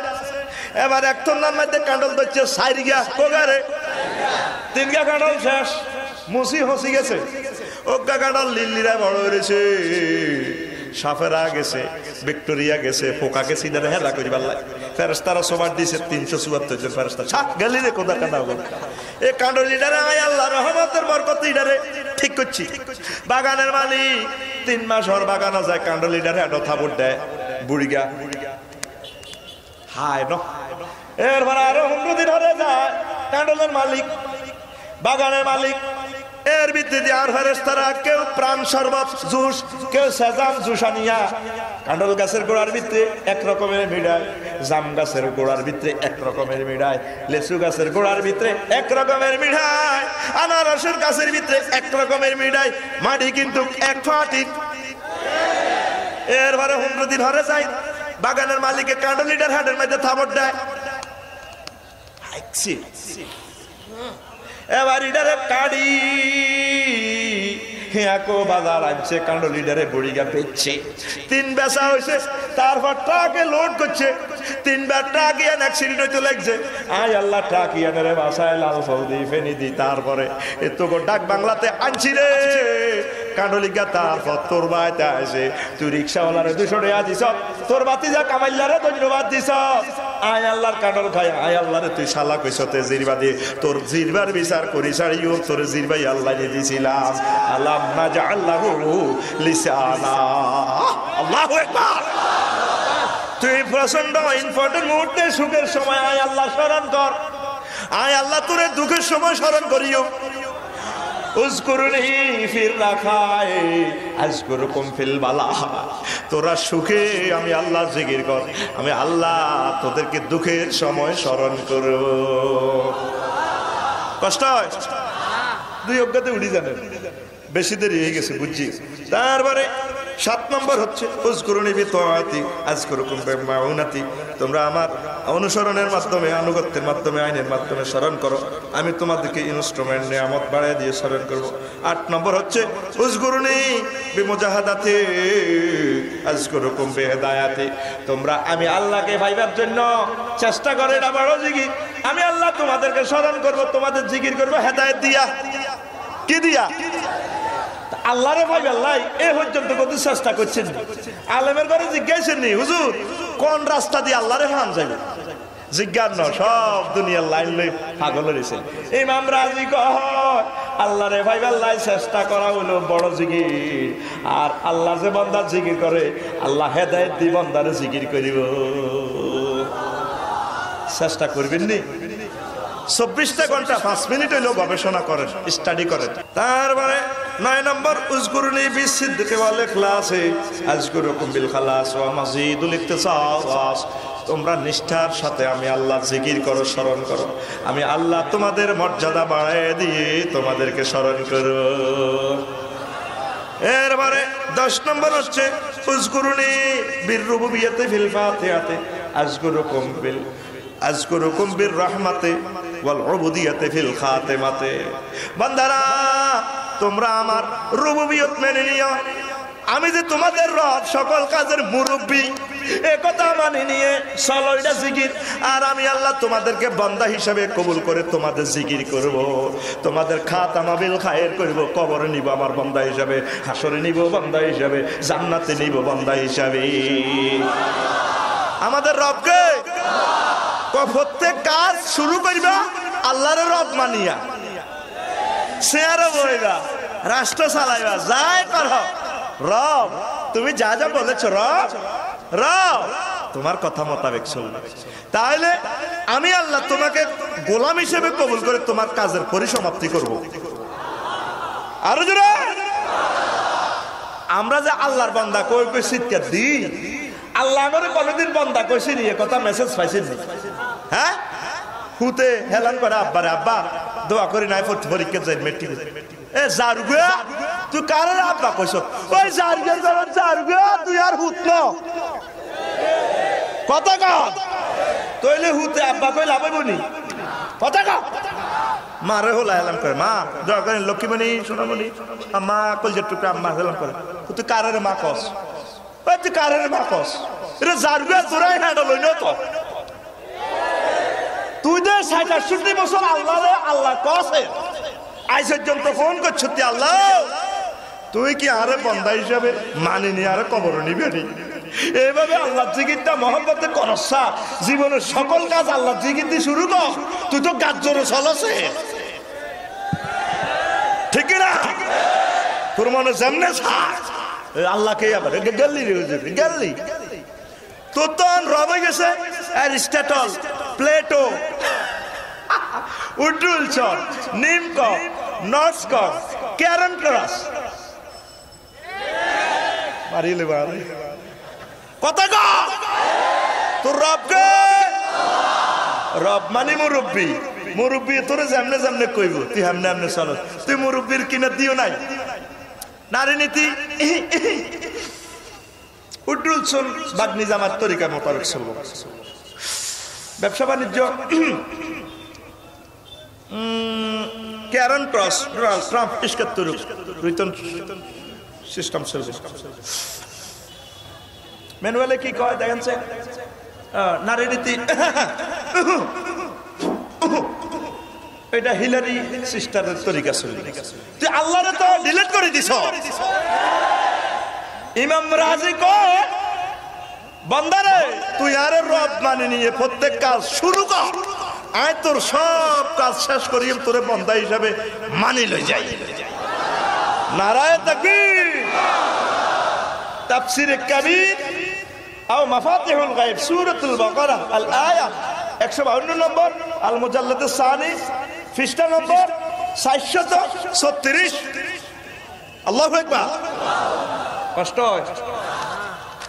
এবার একটনার মধ্যে কাঁঠাল ধরছে 4 গিয়া কোগারে 3 গিয়া কাঁঠাল শেষ মুসি হসি গেছে ওগা কাঁঠাল লিল্লিরা বড় হয়েছে সাফেরা গেছে ভিক্টোরিয়া গেছে পোকা গেছে ইদারে হেলা করিবার লাগে ফেরেশতারা সবার দিছে 374 জন ফেরেশতা ছাক গেলি রে কোদা কাঁঠাল এই কাঁঠাল লিডারে আয় আল্লাহ রহমতের বরকতে ইদারে ঠিক করছি বাগানের মালিক 3 মাস ওর বাগানে যায় কাঁঠাল লিডারে এত থাপড় দেয় বুড়িগা হায় ন এরপর আরো 15 দিন হয়ে যায় কাঁঠালের মালিক বাগানের মালিক এর ভিত্তিতে আর ফেরেশতারা কেউ প্রাণ শরবত জুস কেউ সেজাম জুসানিয়া কাঁঠাল গাছের গোড়ার ভিতরে এক রকমের মিঠাই জাম গাছের গোড়ার ভিতরে এক রকমের মিঠাই লেচু গাছের গোড়ার ভিতরে এক রকমের মিঠাই আনারসের গাছের ভিতরে এক রকমের মিঠাই মাটি কিন্তু এক ফাটি এরপরে 15 দিন হয়ে যায় বাগানের মালিকে কাঁঠাল লিডার হাটের মধ্যে থাপড় দেয় এবার ইডারে কাড়ি হেয়াকো বাজার আনছে কাঁঠাল লিডারে বুড়িগা পেচ্ছে 3 বেচা হয়েছে তারপর ট্রাকে লোড করছে 3বার ট্রাক ইয়ান অ্যাক্সিডেন্ট হইতে লাগছে আয় আল্লাহ ট্রাক ইয়ানের বাসায় লাল ফৌদি ফেনি দি তারপরে এত ডাক বাংলাতে আনছি রে কাঁঠালিগা তারপর তোর বাড়িতে আসে তুই রিক্সাওয়ালারে 200 টাকা দিস তোর বাতি যা কামাইলারে ধন্যবাদ দিস আয় আল্লাহর কাঁঠাল খাই আয় আল্লাহরে তুই শালা কইছতে জিরবা দিয়ে তোর জিরবার বিচার করি সারিও তোর জিরবাই আল্লাহ দিয়ে দিছিলাম আল্লাহ নাজআল্লাহু লিসানা আল্লাহু আকবার তুই প্রচন্ড ইম্পর্টেন্ট মুহূর্তে সুখের সময় আয় আল্লাহ স্মরণ কর আয় আল্লাহ তোর দুঃখের সময় স্মরণ করিও উযকুরনি ফির রাখায় আযকুরুকুম ফিল বালা তোরা সুখে আমি আল্লাহ জিকির কর আমি আল্লাহ তোদেরকে দুঃখের সময় স্মরণ করব কষ্ট হয় 2 অজ্ঞাতে উড়ি জানেন বেশি দেরি হয়ে গেছে বুঝছি তারপরে 7 নম্বর হচ্ছে উযকুরনি বিতাআতি আযকুরুকুম বিমাউনাতি তোমরা আমার অনুসরণের মাধ্যমে আনুগত্যের মাধ্যমে আইনের মাধ্যমে স্মরণ করো আমি তোমাদেরকে ইনস্ট্রুমেন্ট নিয়ামত বাড়ায় দিয়ে স্মরণ করব 8 নম্বর হচ্ছে উযকুরুনি বিমুজাহাদাতি আযকুরুকুম বিহিদায়াতি। তোমরা আমি আল্লাহকে পাইবার জন্য চেষ্টা করে, এটা বড় জিকির। আমি আল্লাহ তোমাদেরকে স্মরণ করব, তোমাদের জিকির করব হেদায়েত দিয়া। কি দিয়া? আল্লাহরে ভাই আল্লাহ এই পর্যন্ত কত চেষ্টা করছেন। আলেমের ঘরে জিজ্ঞাসেন নি হুজুর কোন রাস্তা দিয়ে আল্লাহরে ভান যাবে? জিজ্ঞাসা ন, সব দুনিয়ার লাইন লই পাগল হয়েছে। ইমাম রাজি কয় আল্লাহরে ভাই আল্লাহ চেষ্টা করা হলো বড় জিকির। আর আল্লাহ যে বান্দার জিকির করে আল্লাহ হেদায়েত দি বান্দারে জিকির করিব। চেষ্টা করবেন নি? 24টা ঘন্টা 5 মিনিট হইলেও গবেষণা করেন, স্টাডি করেন। তারপরে 9 নম্বর উযকুরুনি বিসিদকি ওয়াল ইখলাসি আযকুরুকুম বিল খালাস ওয়া মাজিদুল ইখতিসাস। তোমরা নিষ্ঠার সাথে আমি আল্লাহ জিকির করো, স্মরণ করো, আমি আল্লাহ তোমাদের মর্যাদা বাড়ায় দিয়ে তোমাদেরকে স্মরণ করো। এরপরে 10 নম্বর হচ্ছে উযকুরুনি বিররুবুবিয়্যাতি ফিল ফাতিহাতি আযকুরুকুম বির রাহমাতি ওয়াল উবুদিয়্যাতি ফিল খাতিমাতি। বান্দারা তোমরা আমার রুবুবিয়ত মেনে নিও, আমি যে তোমাদের রব, সকল কাজের মুরব্বী, একথা মানি নিয়ে চলো, এটা জিকির। আর আমি আল্লাহ তোমাদেরকে বান্দা হিসাবে কবুল করে তোমাদের জিকির করব, তোমাদের খাতামা বিল খায়ের করব। কবরে নিব আমার বান্দা হিসাবে, হাসরে নিব বান্দা হিসাবে, জান্নাতে নিব বান্দা হিসাবে। আমাদের রবকে প্রত্যেক কাজ শুরু করবা আল্লাহর রব মানিয়া, শেয়ারও বইবা, রাষ্ট্র চালাইবা, যাই কর রব তুমি যা যা বলেছো রব রব তোমার কথা মোতাবেক চলবে। তাহলে আমি আল্লাহ তোমাকে গোলাম হিসেবে কবুল করে তোমার কাজের পরিসমাপ্তি করব। আরো জোরে আমরা যে আল্লাহর বান্দা কই কই চিৎকার দিই, আল্লাহ আমারে কোনদিন বান্দা কইছি নি? কথা মেসেজ পাইছেন নি? হ্যাঁ, হুতে হেলান করে আব্বারে, আব্বা দোয়া করি নাই পরীক্ষা যাই মেট্রিক। এ জারুগা তুই কার আব্বা কইছ? ওই জারুগা জারুগা তুই আর হুত ন কথা কা তইলে হুতে আব্বা কই লাভাইব নি? কথা কা মারে হলা হেলান করে, মা দোয়া করেন লক্ষ্মীমণি সোনামণি আম্মা কলজের টুকরা আম্মা হেলান করে। তুই কারের মা কস? ওই তুই কারের মা কস? এটা জারুগা তোরাই হ্যান্ডল হইল তো। তুই যে 60-68 বছর আল্লাহ আল্লাহ কসে আজ পর্যন্ত ফোন করছো তুই আল্লাহ, তুই কি আরে বন্দা হিসাবে মানিনি, আরে কবর নিবে নি? এইভাবে আল্লাহ জিকিরটা মহব্বতে করসা, জীবনের সকল কাজ আল্লাহ জিকির দিয়ে শুরু কর। তুই তো গাজ্জরে চলছে, ঠিক না? তোর মনে যেমনে আল্লাহকে আবার গেল্লি গেল্লি তোর তো রবে গেছে অ্যারিস্টটল, প্লেটো, উডুলসন, নিমকক, নস্কক, ক্যারন ক্রস মারিলে বাড়ি কথা ক তোর রবকে রব মানে মুরব্বী। মুরব্বী তোরে যেমনে যেমনে কইব তুই হেমনে হেমনে চলো। তুই মুরব্বীর কিনা দিও নাই নারী নীতি উডুলসন বাগনি জামার তরিকা মোতাবেক চলব। ব্যবসা বাণিজ্য ক্যারন ক্রস, ট্রাম্প, ইস্কাত্তর রিটার্ন সিস্টেম চলবে। ম্যানুয়ালে কি কয় দেখেন, নারী নীতি এটা হিলারি সিস্টারের তরিকা চলবে। তুই আল্লাহরে তো ডিলিট করে দিছ। ইমাম রাজি কয় বান্দারে তুই আরে রব মানে নিয়ে প্রত্যেক কাজ শুরু কর, আয় তোর সব কাজ শেষ করি তোরে বান্দা হিসাবে মানি লই যাই। নারায়ে তাকবীর। তাফসীরে কাবীর আও মাফাতিহুল গায়ব সূরাতুল বাকারা আল আয়া 152 নম্বর, আল মুজাল্লাদুস সানি পৃষ্ঠা নম্বর 436। আল্লাহু আকবার। কষ্ট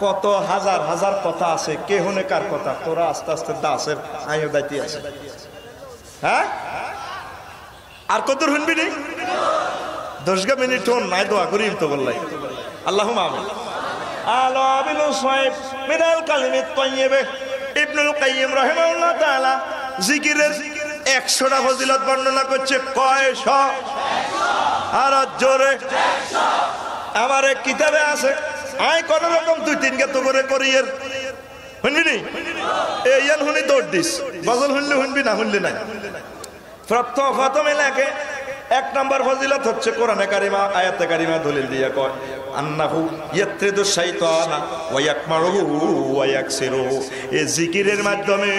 কত হাজার হাজার কথা আছে, কে হনে কার কথা তোরা আস্তে আস্তে দাসের আয়ু দাইতে আছে। হ্যাঁ আর কত শুনবি নি? 10 মিনিট হন নাই দোয়া করি তো বললাই আল্লাহুম্মা আমিন। আলা বিল সাইব মিনাল কালিমাত তাইয়্যিবা। ইবনুল কাইয়্যিম রাহিমাহুল্লাহ তাআলা জিকিরের 100টা ফজিলত বর্ণনা করছে। কয়শ? আর জোরে আমার এক কিতাবে আছে আই কোন রকম 2-3 গেত করে করিয়ের শুনবি নি এই হুনি দৌড় দিস গজল শুনলে শুনবি না শুনলে নাই প্রথমে লাগে 1 নম্বর ফজিলত হচ্ছে কোরআনে কারিমা আয়াতে কারিমা দলিল দিয়া কয় আন্নাহু ইয়াত্রিদু শাইতানা ওয়া ইয়াকমারুহু ওয়া ইয়াকসিরুহু এই জিকিরের মাধ্যমে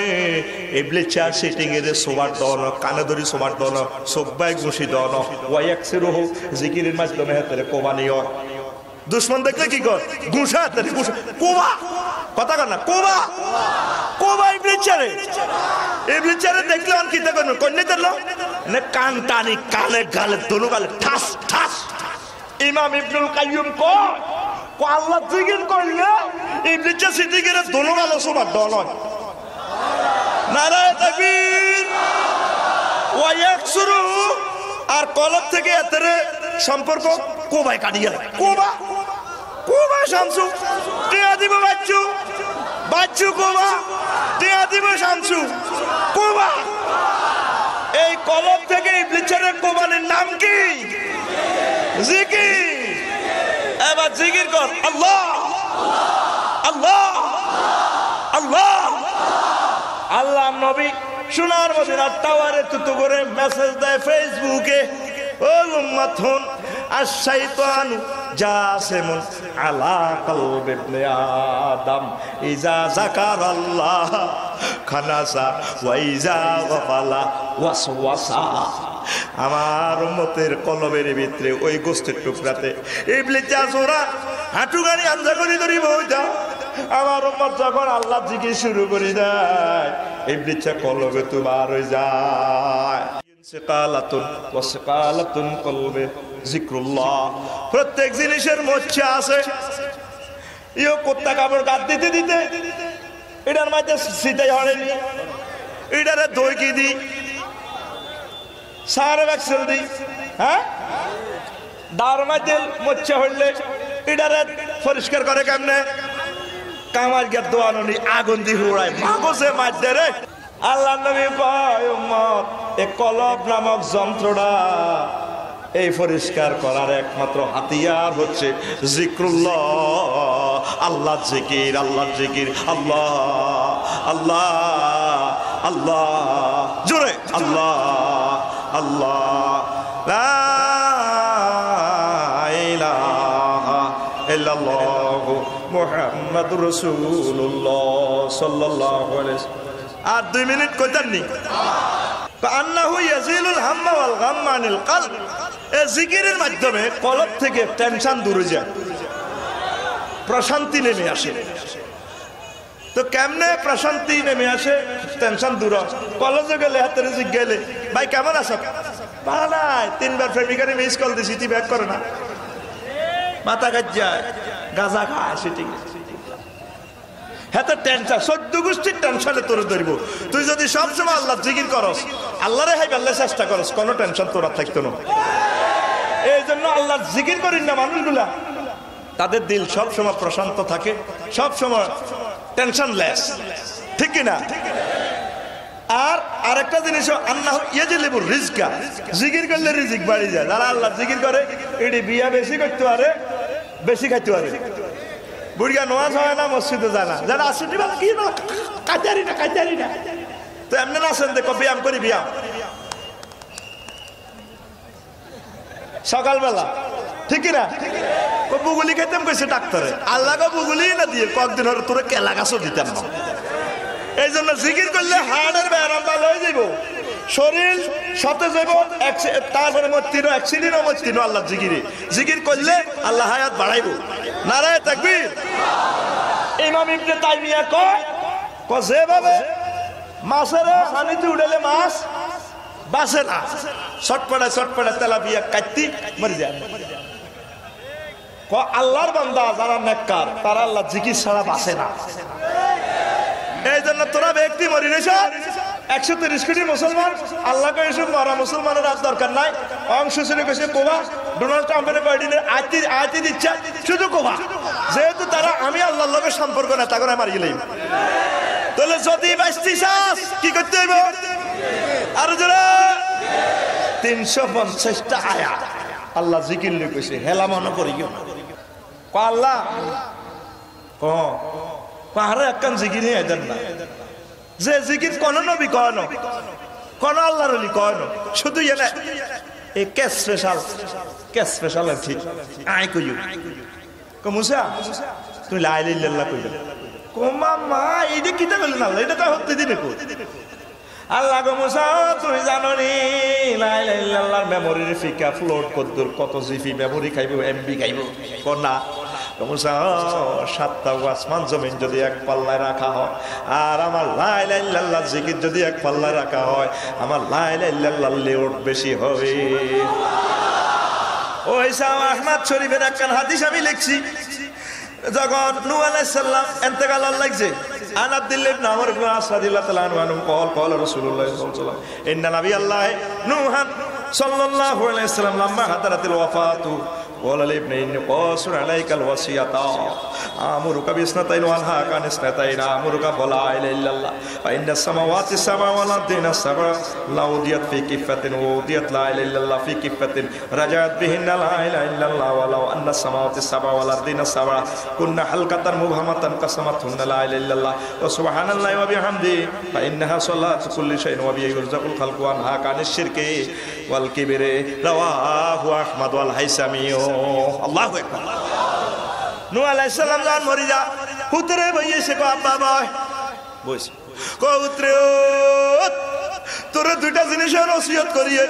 ইবলিস সিটিং এর সোবার দন কানে ধরি সোবার দন সবাই ঘুষি দন ওয়া ইয়াকসিরুহু জিকিরের মাধ্যমে হাতে কোবানিও দুশমন দেখলে কি কর ঘুষা হাতে ঘুষা কোবা কথা কর না কোবা কোবা ইবলিস দেখলে অন কিতা করন কন্যা দিল না কান টানি কানে গালে দোনো গালে ঠাস ঠাস ইমাম ইবনুল কাইয়্যিম কো আল্লাহ জিকির করলে ইবলিস সিটি করে দোনো গালে সোবার দন হয় নারায়ে তাকবীর ওয়া ইয়াকসুরুহু আর কলব থেকে এতের সম্পর্ক কোবায় কাটিয়ে কোবা কোবা শামসু টিয়া দিব বাচ্চু বাচ্চু কোবা টিয়া দিব শামসু কোবা এই কলব থেকে ইবলিসের কোবানের নাম কি জিকির এবার জিকির কর আল্লাহ আল্লাহ আল্লাহ আল্লাহ নবী সোনার মদিনার টাওয়ারে তুতু করে মেসেজ দেয় ফেসবুকে ও উম্মাতুন আশ-শাইতানু জাসিমুন আলা কলবি ইবনে আদম ইজা যাকারাল্লাহ খানাসা ওয়া ইজা গাফালা ওয়াসওয়াসা আমার উম্মতের কলবের ভিতরে ওই গোস্তের টুকরাতে ইবলিস ওরা হাঁটু গাড়ি আঞ্জা করে ধরি বইটা আমার উম্মত যখন আল্লাহ জিকির শুরু করে দেয় ইবলিস কলবে তোমার হয়ে যায় সিকালাতুন ওয়া সিকালাতুন কলবে জিক্রুল্লাহ প্রত্যেক জিনিসের মধ্যে আছে ইও কুত্তা কামড় গাদ দিতে দিতে এটার মধ্যে সিটাই হয়নি এটারে দই কি দি সার ভ্যাকসিন দি হ্যাঁ দার মধ্যে মধ্যে হইলে এটারে পরিষ্কার করে কেমনে কামার গিয়ে দোয়ানো নি আগুন দি হুড়ায় মাগজে মাঝে রে আল্লাহ নবী কয় উম্মত এই কলব নামক যন্ত্রটা এই পরিষ্কার করার একমাত্র হাতিয়ার হচ্ছে জিক্রুল্লাহ আল্লাহ জিকির আল্লাহ জিকির আল্লাহ আল্লাহ আল্লাহ জোরে আল্লাহ আল্লাহ লা ইলাহা ইল্লাল্লাহু মুহাম্মাদুর রাসূলুল্লাহ সাল্লাল্লাহু আলাইহি আর 2 মিনিট কইতাম নি আন্নাহু ইয়াজিলুল হাম্মা ওয়াল গাম্মা আনিল কলব এই জিকিরের মাধ্যমে কলব থেকে টেনশন দূর হয়ে যায় প্রশান্তি নেমে আসে তো কেমনে প্রশান্তি নেমে আসে টেনশন দূর কলেজে গেলে হাতের জিজ্ঞেলে ভাই কেমন আছো ভালো নাই 3 বার প্রেমিকারে মিস কল দিছি তুই ব্যাক করে না মাথা কাজ যায় গাঁজা খায় সেটি হাতে টেনশন 14 গোষ্ঠীর টেনশনে তোর ধরবো তুই যদি সবসময় আল্লাহ জিকির করস আল্লাহরে হাই আল্লাহ চেষ্টা করস কোনো টেনশন তোরা থাকতো না এই জন্য আল্লাহ জিকির করিস না মানুষগুলা তাদের দিল সব সময় প্রশান্ত থাকে সব সময় টেনশন লেস ঠিক কি না আর আরেকটা জিনিস আল্লাহ ইয়াজলিবুর রিজকা জিকির করলে রিজিক বাড়ি যায় যারা আল্লাহ জিকির করে এটি বিয়া বেশি করতে পারে বেশি খাইতে পারে বুড়িয়া নামাজ হয় না মসজিদে যায় না যারা আসেনি বলে কি না কাজারি না তো এমনি না আসেন দেখো ব্যায়াম করি ব্যায়াম সকালবেলা ঠিক না বুগুলি খাইতাম কইছে ডাক্তারে আল্লাহ বুগুলি না দিয়ে কয়েকদিন হলে তোরা কেলা গাছও দিতাম না এই জন্য জিকির করলে হাড়ের ব্যায়াম ভালো হয়ে যাইব শরীর সতেজ হইব তারপরে মত্তিনো অ্যাক্সিডেন্টও মত্তিনো আল্লাহ জিকিরে জিকির করলে আল্লাহ হায়াত বাড়াইব নারায়ে তাকবীর ইমাম ইবনে তাইমিয়া কয় যেভাবে মাছের পানিতে উড়ালে মাছ বাঁচে না ছটপড়ে তেলাপিয়া কাটতি মরে যায় আল্লাহর বান্দা যারা নেককার তারা আল্লাহ জিকির ছাড়া বাঁচে না এই জন্য তোরা ব্যক্তি মরি রেছ 130 কোটি মুসলমান আল্লাহ কইছে মরা মুসলমানের আর দরকার নাই অংশ ছিল কইছে কোবা ডোনাল্ড ট্রাম্পের কয়দিনের আইতি দিচ্ছে শুধু কোবা যেহেতু তারা আমি আল্লাহর লগে সম্পর্ক না তা করে মারি গেলাম তাহলে যদি বাঁচতে চাস কি করতে হইব আর যারা 350টা আয়াত আল্লাহ জিকির লই কইছে হেলা মনে করিও ক আল্লাহ ক পাহাড়ে একখান জিকির নিয়ে দেন না যে জিকির কোন নবী কয় না কোন আল্লাহর ওলি কয় না শুধু এনে এই কেস স্পেশাল আর ঠিক আয় কইও কো মুসা তুই লা ইলাহা ইল্লাল্লাহ কইবে কো মামা এইটা কিটা কইলেন আল্লাহ এটা তো হতে দিনে কই আল্লাহ গো মুসা তুই জানো নি লা ইলাহা ইল্লাল্লাহর মেমোরির ফিকা ফ্লোট কত জিবি মেমোরি খাইবো এমবি খাইবো কোন না মুসা সাতটা আসমান জমিন যদি এক পাল্লায় রাখা হয় আর আমার লা ইলাহা ইল্লাল্লাহ জিকির যদি এক পাল্লায় রাখা হয় আমার লা ইলাহা ইল্লাল্লাহ লিওট বেশি হবে ওই সাম আহমদ শরীফের একখান হাদিস আমি লিখছি যখন নূহ আলাইহিস সালাম ইন্তেকাল লাগছে আন আব্দুল্লাহ ইবনে আমর ইবনে আস রাদিয়াল্লাহু তাআলা আনহু قال রাসূলুল্লাহ সাল্লাল্লাহু আলাইহি ওয়াসাল্লাম ইন্না নাবিয়াল্লাহ নূহান সাল্লাল্লাহু আলাইহি ওয়াসাল্লাম লাম্মা হাদারাতিল ওয়াফাতু قال لابنه إني قاصر عليك الوصية آمرك باثنتين وأنهاك عن اثنتين آمرك بلا إله إلا الله فإن السماوات السبع والأرضين السبع لوضعت في كفة ووضعت لا إله إلا الله في كفة رجعت بهن لا إله إلا الله ولو أن السماوات السبع والأرضين السبع كن حلقة مبهمة قسمتهن لا إله إلا الله وسبحان الله وبحمده فإنها صلاة كل شيء وبه يرزق الخلق وأنهاك عن الشرك والكبر رواه أحمد والهيثمي আল্লাহু আকবার নূহ আলাইহিস সালাম যখন মরি যা পুত্রে বইয়েছে কো আব্বা বয় বইছে কো পুত্রে তোরে দুইটা জিনিসের ওসিয়ত করিয়ে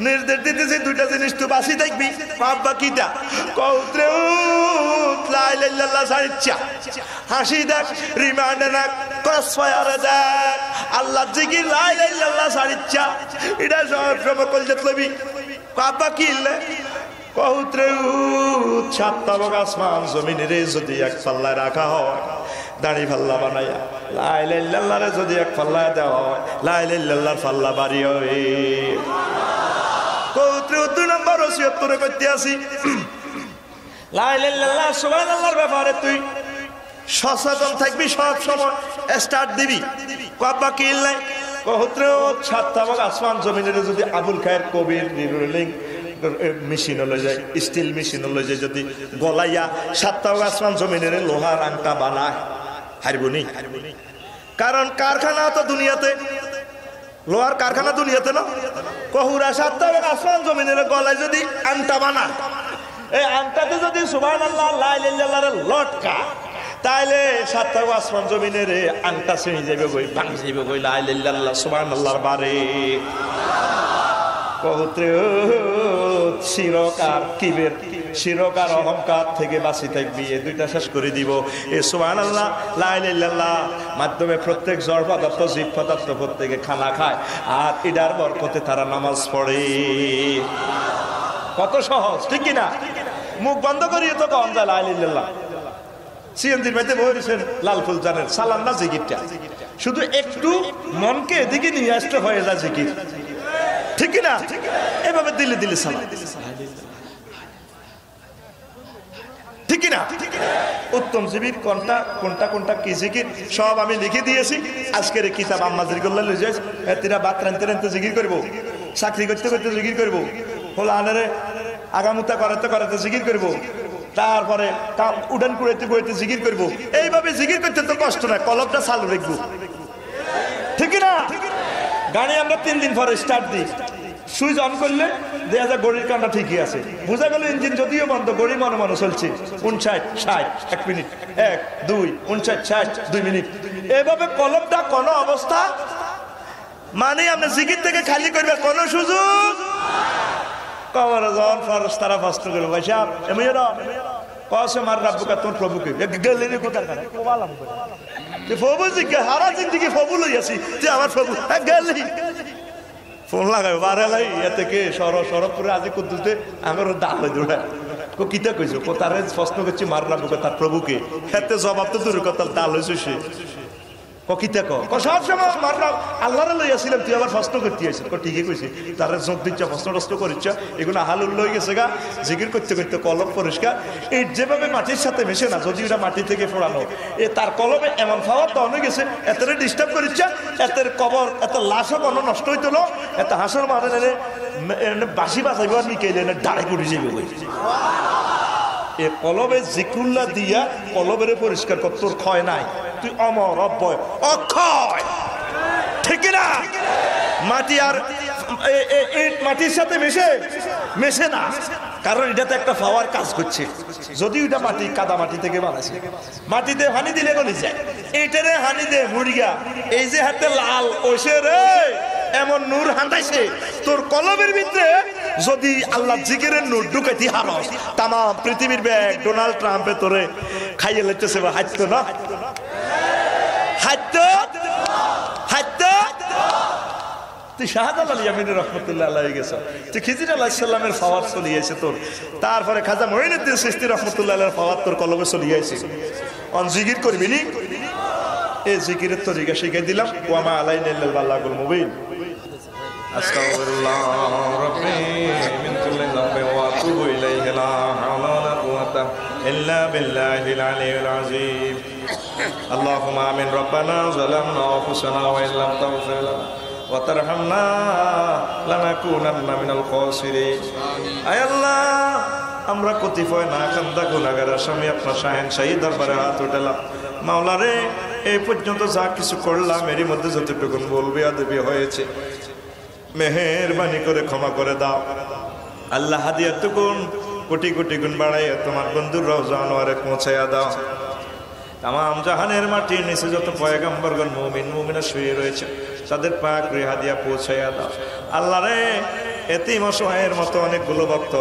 নির্দেশ দিতেছি দুইটা জিনিস তুই বাঁচি দেখবি আব্বা কিটা কো পুত্রে লা ইলাহা ইল্লাল্লাহ সাইচ্ছা হাসি দেখ রিমান্ডে না ক্রসফায়ারে দেখ আল্লাহ জিকির লা ইলাহা ইল্লাল্লাহ সাইচ্ছা এটা সব কলজত লবি আব্বা কি ইল্লে কহুত্রে সাতটা আসমান জমিনের যদি এক পাল্লায় রাখা হয় দাড়ি পাল্লা বানাইয়া লা ইলাহা ইল্লাল্লাহ রে যদি এক পাল্লায় দেওয়া হয় লা ইলাহা ইল্লাল্লাহর পাল্লা বাড়ি হবে কহুত্রে দুই নম্বর ওসিয়ত তোরে করতে আসি লা ইলাহা ইল্লাল্লাহ সুবহানাল্লাহর ব্যাপারে তুই সচেতন থাকবি সব সময় স্টার্ট দিবি কব্বা কি ইল্লে কহুত্রে সাতটা আসমান জমিনের যদি আবুল খায়ের কবির নিরুলিং মেশিন হলে যায় স্টিল মেশিন হলে যায় যদি গলাইয়া সাতটা আসমান জমিনের লোহার আংটা বানায় হারবনি কারণ কারখানা তো দুনিয়াতে লোহার কারখানা দুনিয়াতে না কহুরা সাতটা আসমান জমিনের গলায় যদি আংটা বানায় এই আংটাতে যদি সুবহানাল্লাহ লা ইলাহা ইল্লাল্লাহর লটকা তাইলে সাতটা আসমান জমিনের আংটা ছিঁড়ে যাবে গই ভাঙি যাবে গই লা ইলাহা ইল্লাল্লাহ সুবহানাল্লাহর বারে কহুত্রে শিরকার কিবের শিরকার অহংকার থেকে বাঁচি থাকবি এই দুইটা শেষ করে দিব এই সুবহানাল্লাহ লা ইলাহা ইল্লাল্লাহ মাধ্যমে প্রত্যেক জড় পদার্থ জীব পদার্থ প্রত্যেকে খানা খায় আর এটার বরকতে তারা নামাজ পড়ে কত সহজ ঠিক কিনা মুখ বন্ধ করিয়ে তো কম যায় লা ইলাহা ইল্লাল্লাহ সিএনজির মধ্যে বলেছেন লালফুল জানেন সালাম না জিকিরটা শুধু একটু মনকে এদিকে নিয়ে আসতে হয়ে যায় জিকির ঠিক না এভাবে দিলে দিলে সালাম ঠিক না উত্তম জিবির কোনটা কোনটা কোনটা কি জিকির সব আমি লিখে দিয়েছি আজকের কিতাব আম্মা জিকিরুল্লাহ লই যাই এতিরা বাত রানতে রানতে জিকির করব চাকরি করতে করতে জিকির করব হল আনারে আগামুতা করাতে করাতে জিকির করব তারপরে উড়ান কুড়াইতে কুড়াইতে জিকির করব এইভাবে জিকির করতে তো কষ্ট না কলমটা চালু রাখবো ঠিক না গাড়ি আমরা 3 দিন পরে স্টার্ট দিই সুইচ অন করলে দেখা যায় গড়ির কানটা ঠিকই আছে বোঝা গেল ইঞ্জিন যদিও বন্ধ গড়ি মনে মনে চলছে 59 60 1 মিনিট 1 2 59 60 2 মিনিট এভাবে কলমটা কোন অবস্থা মানে আমরা জিকির থেকে খালি করবে কোন সুযোগ কবর যখন ফরস্তারা ফস্ত করে ভাই সাহেব এমইরা কসে মার রাব্বুকা তোর প্রভুকে গেলেনি কোথার কানে কোবালাম যে প্রভু জিকে সারা জিন্দেগি প্রভু লই আছি যে আমার প্রভু গেলি ফোন লাগাই বারে লাই এতে কে সরবপুরে আজি কুদ্দুতে আমার দাল হয়ে দৌড়ায় কো কিতা কইছো কো তারে প্রশ্ন করছি মার রাব্বুকা তার প্রভুকে এতে জবাব তো দূর কথা দাল হইছে সে কিতা সব সময় মারলাম আল্লাহরে লইয়াছিলাম, তুই আবার প্রশ্ন করতে আসিস। ঠিকই কইছি, তারা যোগ দিচ্ছ, প্রশ্ন টশ্ন করিচ্ছ, এগুলো হালুল লই গেছে গা। জিকির করতে করতে কলম পরিষ্কার। এই যেভাবে মাটির সাথে মেশে না, যদি ওটা মাটি থেকে ফোড়ানো, তার কলমে এমন পাওয়ার তো অনেক গেছে, এত ডিস্টার্ব করিচ্ছ, এতের কবর এত লাশও কোনো নষ্ট হইতো না, এত হাসর মারে বাসি বাঁচাইব আর নিকেলে ডাড়ে কুড়ি যাইব। এ কলবে জিকুল্লা দিয়া কলবের পরিষ্কার কর, তোর ক্ষয় নাই, তুই অমর অব্যয় অক্ষয়, ঠিক না? মাটি আর মাটির সাথে মেশে না, কারণ এটাতে একটা পাওয়ার কাজ করছে। যদি ওইটা মাটি কাদা মাটি থেকে বানাইছে, মাটিতে হানি দিলে গলি যায়, এইটারে হানি দে মুড়িয়া, এই যে হাতে লাল ওইসে রে এমন নূর হাঁটাইছে তোর কলমের ভিতরে। যদি আল্লাহ জিকিরের নূর ঢুকাইতে হারস, তাম পৃথিবীর ব্যাগ ডোনাল্ড ট্রাম্পে তোরে খাইয়ে লেতেছে, হাইতো না হাইতো। তুই শাহজালাল আল ইয়ামিনী রহমতুল্লাহ আলাইহি গেছ, তুই খিজির আলাইহিস সালামের পাওয়ার চলিয়েছে তোর, তারপরে খাজা মঈনুদ্দিন চিশতি রহমতুল্লাহ আলাইহির পাওয়ার তোর কলবে চলিয়েছে। অন জিকির করবি নি, এই জিকিরের তরিকা শিখাই দিলাম। ওয়া মা আলাইনা ইল্লাল বালাগুল মুবিন। আস্তাগফিরুল্লাহ রাব্বি মিন কুল্লি যামবিন ওয়া আতুবু ইলাইহি লা হাওলা ওয়া লা কুওয়াতা ইল্লা বিল্লাহিল আলিয়্যিল আযীম। আল্লাহুম্মা আমিন। রব্বানা যালামনা আনফুসানা ওয়া ইল্লাম তাগফির লানা ওয়া তারহামনা লানাকুনান্না মিনাল খাসিরিন। আয় আল্লাহ, আমরা কতিপয় না কান্দা গুনাহগার আসামি আপনার শাহেনশাহী দরবারে হাত উঠালাম। মাওলা রে, এই পর্যন্ত যা কিছু করলাম এরই মধ্যে যতটুকুন বলবি আদবি হয়েছে, মেহেরবানি করে ক্ষমা করে দাও। আল্লাহ হাদিয়াটুকুন কোটি কোটি গুণ বাড়াইয়া তোমার বন্ধুর রওজা আনোয়ারে পৌঁছাইয়া দাও। তামাম জাহানের মাটির নিচে যত পয়গম্বরগণ মুমিন মুমিনা শুয়ে রয়েছে, তাদের পাক হাদিয়া পৌঁছাইয়া দাও। আল্লাহ রে, এতিম অসহায়ের মতো অনেকগুলো ভক্ত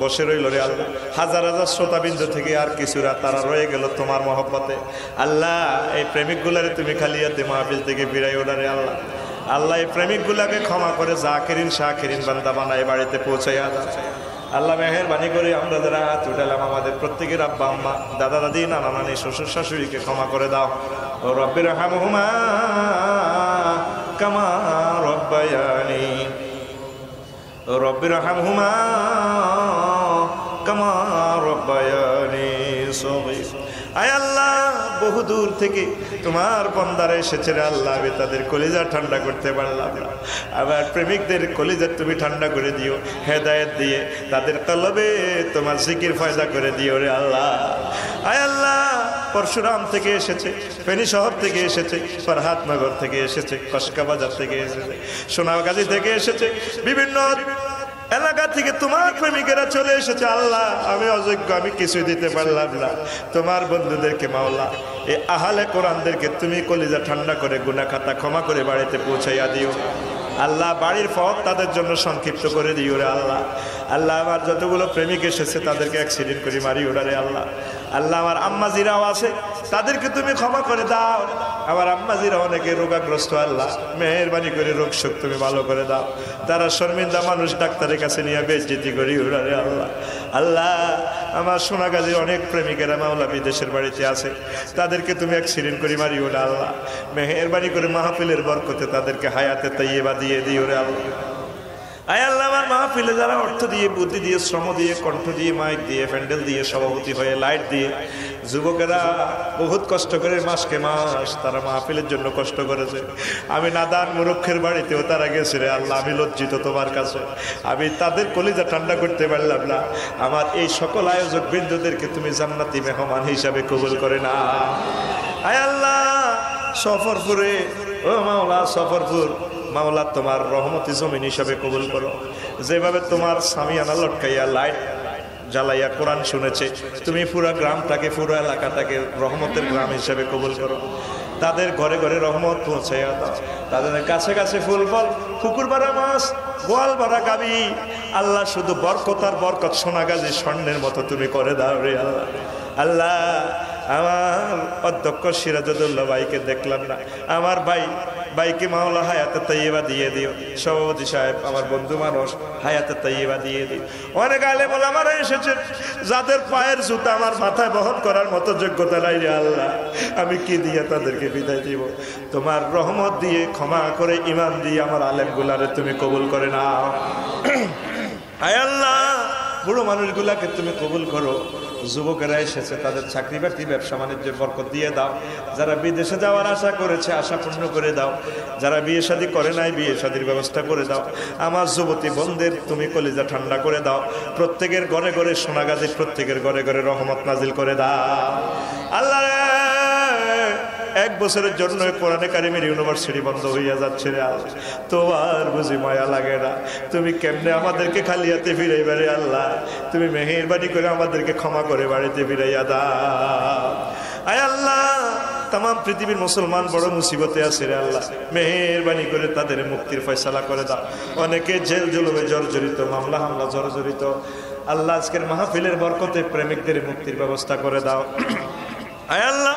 বসে রইল রে আল্লাহ, হাজার হাজার শ্রোতাবিন্দু থেকে আর কিছুরা তারা রয়ে গেল তোমার মহব্বতে। আল্লাহ, এই প্রেমিকগুলারে তুমি খালিয়াতে মাহফিল থেকে ফিরাই ওরা রে আল্লাহ। আল্লাহ, এই প্রেমিকগুলাকে ক্ষমা করে জাকিরিন শাকিরিন বান্দা বানায় বাড়িতে পৌঁছাইয়া দাও। আল্লাহ, মেহেরবানি করে আমরা যারা হাত উঠালাম, আমাদের প্রত্যেকের আব্বা আম্মা দাদা দাদি নানা নানি শ্বশুর শাশুড়িকে ক্ষমা করে দাও। ও রব্বির হামহুমা কামা রব্বায়ানি, ও রব্বির হামহুমা কামা রব্বায়ানি সগীর। আয় আল্লাহ, বহুদূর থেকে তোমার বান্দারা এসেছে রে আল্লাহ, আমি তাদের কলিজা ঠান্ডা করতে পারলাম না, আবার প্রেমিকদের কলিজা তুমি ঠান্ডা করে দিও, হেদায়েত দিয়ে তাদের কলবে তোমার জিকির ফয়দা করে দিও রে আল্লাহ। আয় আল্লাহ, পরশুরাম থেকে এসেছে, ফেনী শহর থেকে এসেছে, ফরহাদনগর থেকে এসেছে, কসকাবাজার থেকে এসেছে, সোনাগাজী থেকে এসেছে, বিভিন্ন এলাকা থেকে তোমার প্রেমিকেরা চলে এসেছে। আল্লাহ, আমি অযোগ্য, আমি কিছু দিতে পারলাম না। তোমার বন্ধুদেরকে মাওলা, এই আহলে কোরআনদেরকে তুমি কলিজা ঠান্ডা করে গুনাহ খাতা ক্ষমা করে বাড়িতে পৌঁছাইয়া দিও আল্লাহ। বাড়ির পথ তাদের জন্য সংক্ষিপ্ত করে দিও রে আল্লাহ। আল্লাহ, আমার যতগুলো প্রেমিক এসেছে তাদেরকে অ্যাক্সিডেন্ট করে মারি ওড়ারে আল্লাহ। আল্লাহ, আমার আম্মাজিরাও আছে, তাদেরকে তুমি ক্ষমা করে দাও। আমার আম্মাজিরা অনেকে রোগাগ্রস্ত, আল্লাহ মেহেরবানি করে রোগ শোক তুমি ভালো করে দাও। তারা শর্মিন্দা মানুষ, ডাক্তারের কাছে নিয়ে বেজ্জতি করি ওড়ারে আল্লাহ। আল্লাহ, আমার সোনাগাজীর অনেক প্রেমিকেরা মাওলা বিদেশের বাড়িতে আছে, তাদেরকে তুমি অ্যাক্সিডেন্ট করে মারি ওরা আল্লাহ। মেহেরবানি করে মাহফিলের বরকতে তাদেরকে হায়াতে তাইয়্যিবা দিয়ে দিও রে আল্লাহ। আয় আল্লাহ, আমার মাহফিলে যারা অর্থ দিয়ে, বুদ্ধি দিয়ে, শ্রম দিয়ে, কণ্ঠ দিয়ে, মাইক দিয়ে, প্যান্ডেল দিয়ে, সভাপতি হয়ে, লাইট দিয়ে, যুবকেরা বহুত কষ্ট করে মাসকে মাস তারা মাহফিলের জন্য কষ্ট করেছে। আমি নাদান মুরুক্ষের বাড়িতেও তারা গেছে রে আল্লাহ। আমি লজ্জিত তোমার কাছে, আমি তাদের কলিজা ঠান্ডা করতে পারলাম না। আমার এই সকল আয়োজক বৃন্দদেরকে তুমি জান্নাতি মেহমান হিসাবে কবুল করে না। আয় আল্লাহ, সফরপুরে, ও মাওলা সফরপুর মাওলা, তোমার রহমতি জমিন হিসাবে কবুল করো। যেভাবে তোমার সামিয়ানা লটকাইয়া লাইট জ্বালাইয়া কোরআন শুনেছে, তুমি পুরো গ্রামটাকে, পুরো এলাকাটাকে রহমতের গ্রাম হিসাবে কবুল করো। তাদের ঘরে ঘরে রহমত পৌঁছাইয়া দাও। তাদের কাছে কাছে ফুল ফল, পুকুর ভরা মাছ, গোয়াল ভরা গাবি, আল্লাহ শুধু বরকত আর বরকত, সোনাগাজী স্বর্ণের মতো তুমি করে দাও রে আল্লাহ। আল্লাহ, আমার অধ্যক্ষ সিরাজউদ্দৌলা ভাইকে দেখলাম না, আমার ভাই ভাইকে মাওলা হায়াতে তাইয়্যিবা দিয়ে দিও। সভাপতি সাহেব আমার বন্ধু মানুষ, হায়াতে তাইয়্যিবা দিয়ে দিও। অনেক আলেম ওলামারা এসেছেন যাদের পায়ের জুতা আমার মাথায় বহন করার মতো যোগ্যতা নাই রে আল্লাহ, আমি কি দিয়ে তাদেরকে বিদায় দিব? তোমার রহমত দিয়ে ক্ষমা করে ঈমান দিয়ে আমার আলেমগুলারে তুমি কবুল করে নাও। আয় আল্লাহ, বুড়ো মানুষগুলাকে তুমি কবুল করো। যুবকেরা এসেছে তাদের চাকরি বাকরি ব্যবসা বাণিজ্যের বরকত দিয়ে দাও। যারা বিদেশে যাওয়ার আশা করেছে আশা পূর্ণ করে দাও। যারা বিয়ে শাদী করে নাই বিয়ে শাদীর ব্যবস্থা করে দাও। আমার যুবতী বোনদের তুমি কলিজা ঠান্ডা করে দাও। প্রত্যেকের ঘরে ঘরে সোনা গাজী, প্রত্যেকের ঘরে ঘরে রহমত নাজিল করে দাও। আল্লাহ, 1 বছরের জন্য কোরআনে কারিমের ইউনিভার্সিটি বন্ধ হইয়া যাচ্ছে রে আল্লাহ, তোমার বুঝি মায়া লাগে না? তুমি কেমনে আমাদেরকে খালি হাতে ফিরাইবা রে আল্লাহ? তুমি মেহেরবানি করে আমাদেরকে ক্ষমা করে বাড়িতে ফিরাইয়া দাও। আয় আল্লাহ, তাম পৃথিবীর মুসলমান বড় মুসিবতে আছে রে আল্লাহ, মেহেরবানি করে তাদের মুক্তির ফয়সালা করে দাও। অনেকে জেল জুলুমে জর্জরিত, মামলা হামলা জর্জরিত। আল্লাহ, আজকের মাহফিলের বরকতে প্রেমিকদের মুক্তির ব্যবস্থা করে দাও। আয় আল্লাহ,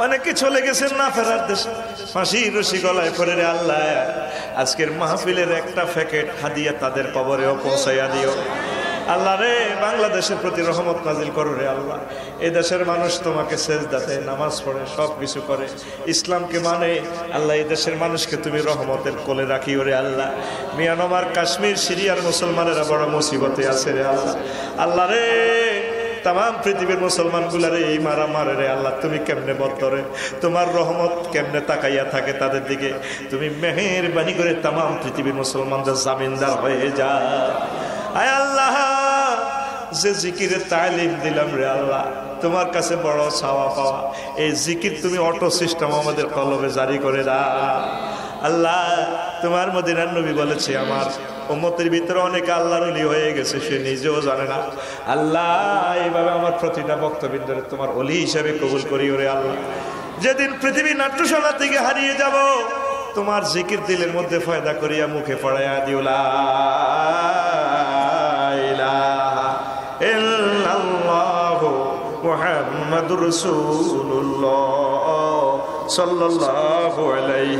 অনেকে চলে গেছেন না ফেরার দেশে, ফাঁসির রশি গলায় পড়ে রে আল্লাহ, আজকের মাহফিলের একটা প্যাকেট হাদিয়া তাদের কবরেও পৌঁছাইয়া দিও। আল্লাহ রে, বাংলাদেশের প্রতি রহমত নাজিল করো রে আল্লাহ। এই দেশের মানুষ তোমাকে সেজদাতে নামাজ পড়ে, সব কিছু করে, ইসলামকে মানে। আল্লাহ, এই দেশের মানুষকে তুমি রহমতের কোলে রাখিও রে আল্লাহ। মিয়ানমার, কাশ্মীর, সিরিয়ার মুসলমানেরা বড় মুসিবতে আছে রে আল্লাহ। আল্লাহ রে, তাম পৃথিবীর মুসলমান গুলারে এই মারা মারে রে আল্লাহ, তুমি কেমনে বদরে, তোমার রহমত কেমনে তাকাইয়া থাকে তাদের দিকে। তুমি মেহেরবানি করে তাম পৃথিবীর মুসলমানদের জামিনদার হয়ে যা। আয় আল্লাহ, যে জিকিরের তালিম দিলাম রে আল্লাহ, তোমার কাছে বড় চাওয়া পাওয়া, এই জিকির তুমি অটো সিস্টেম আমাদের কলবে জারি করে দাও। আল্লাহ, তোমার মদিনার নবী বলেছে আমার উম্মতের ভিতরে অনেকে আল্লাহর ওলি হয়ে গেছে, সে নিজেও জানে না। আল্লাহ, এইভাবে আমার প্রতিটা বক্তব্যের তোমার ওলি হিসাবে কবুল করি ওরে আল্লাহ। যেদিন পৃথিবী নাট্যশালা থেকে হারিয়ে যাব, তোমার জিকির দিলের মধ্যে ফয়দা করিয়া মুখে পড়াইয়া দিও লা ইলাহা ইল্লাল্লাহু মুহাম্মাদুর রাসূলুল্লাহ সাল্লাল্লাহু আলাইহি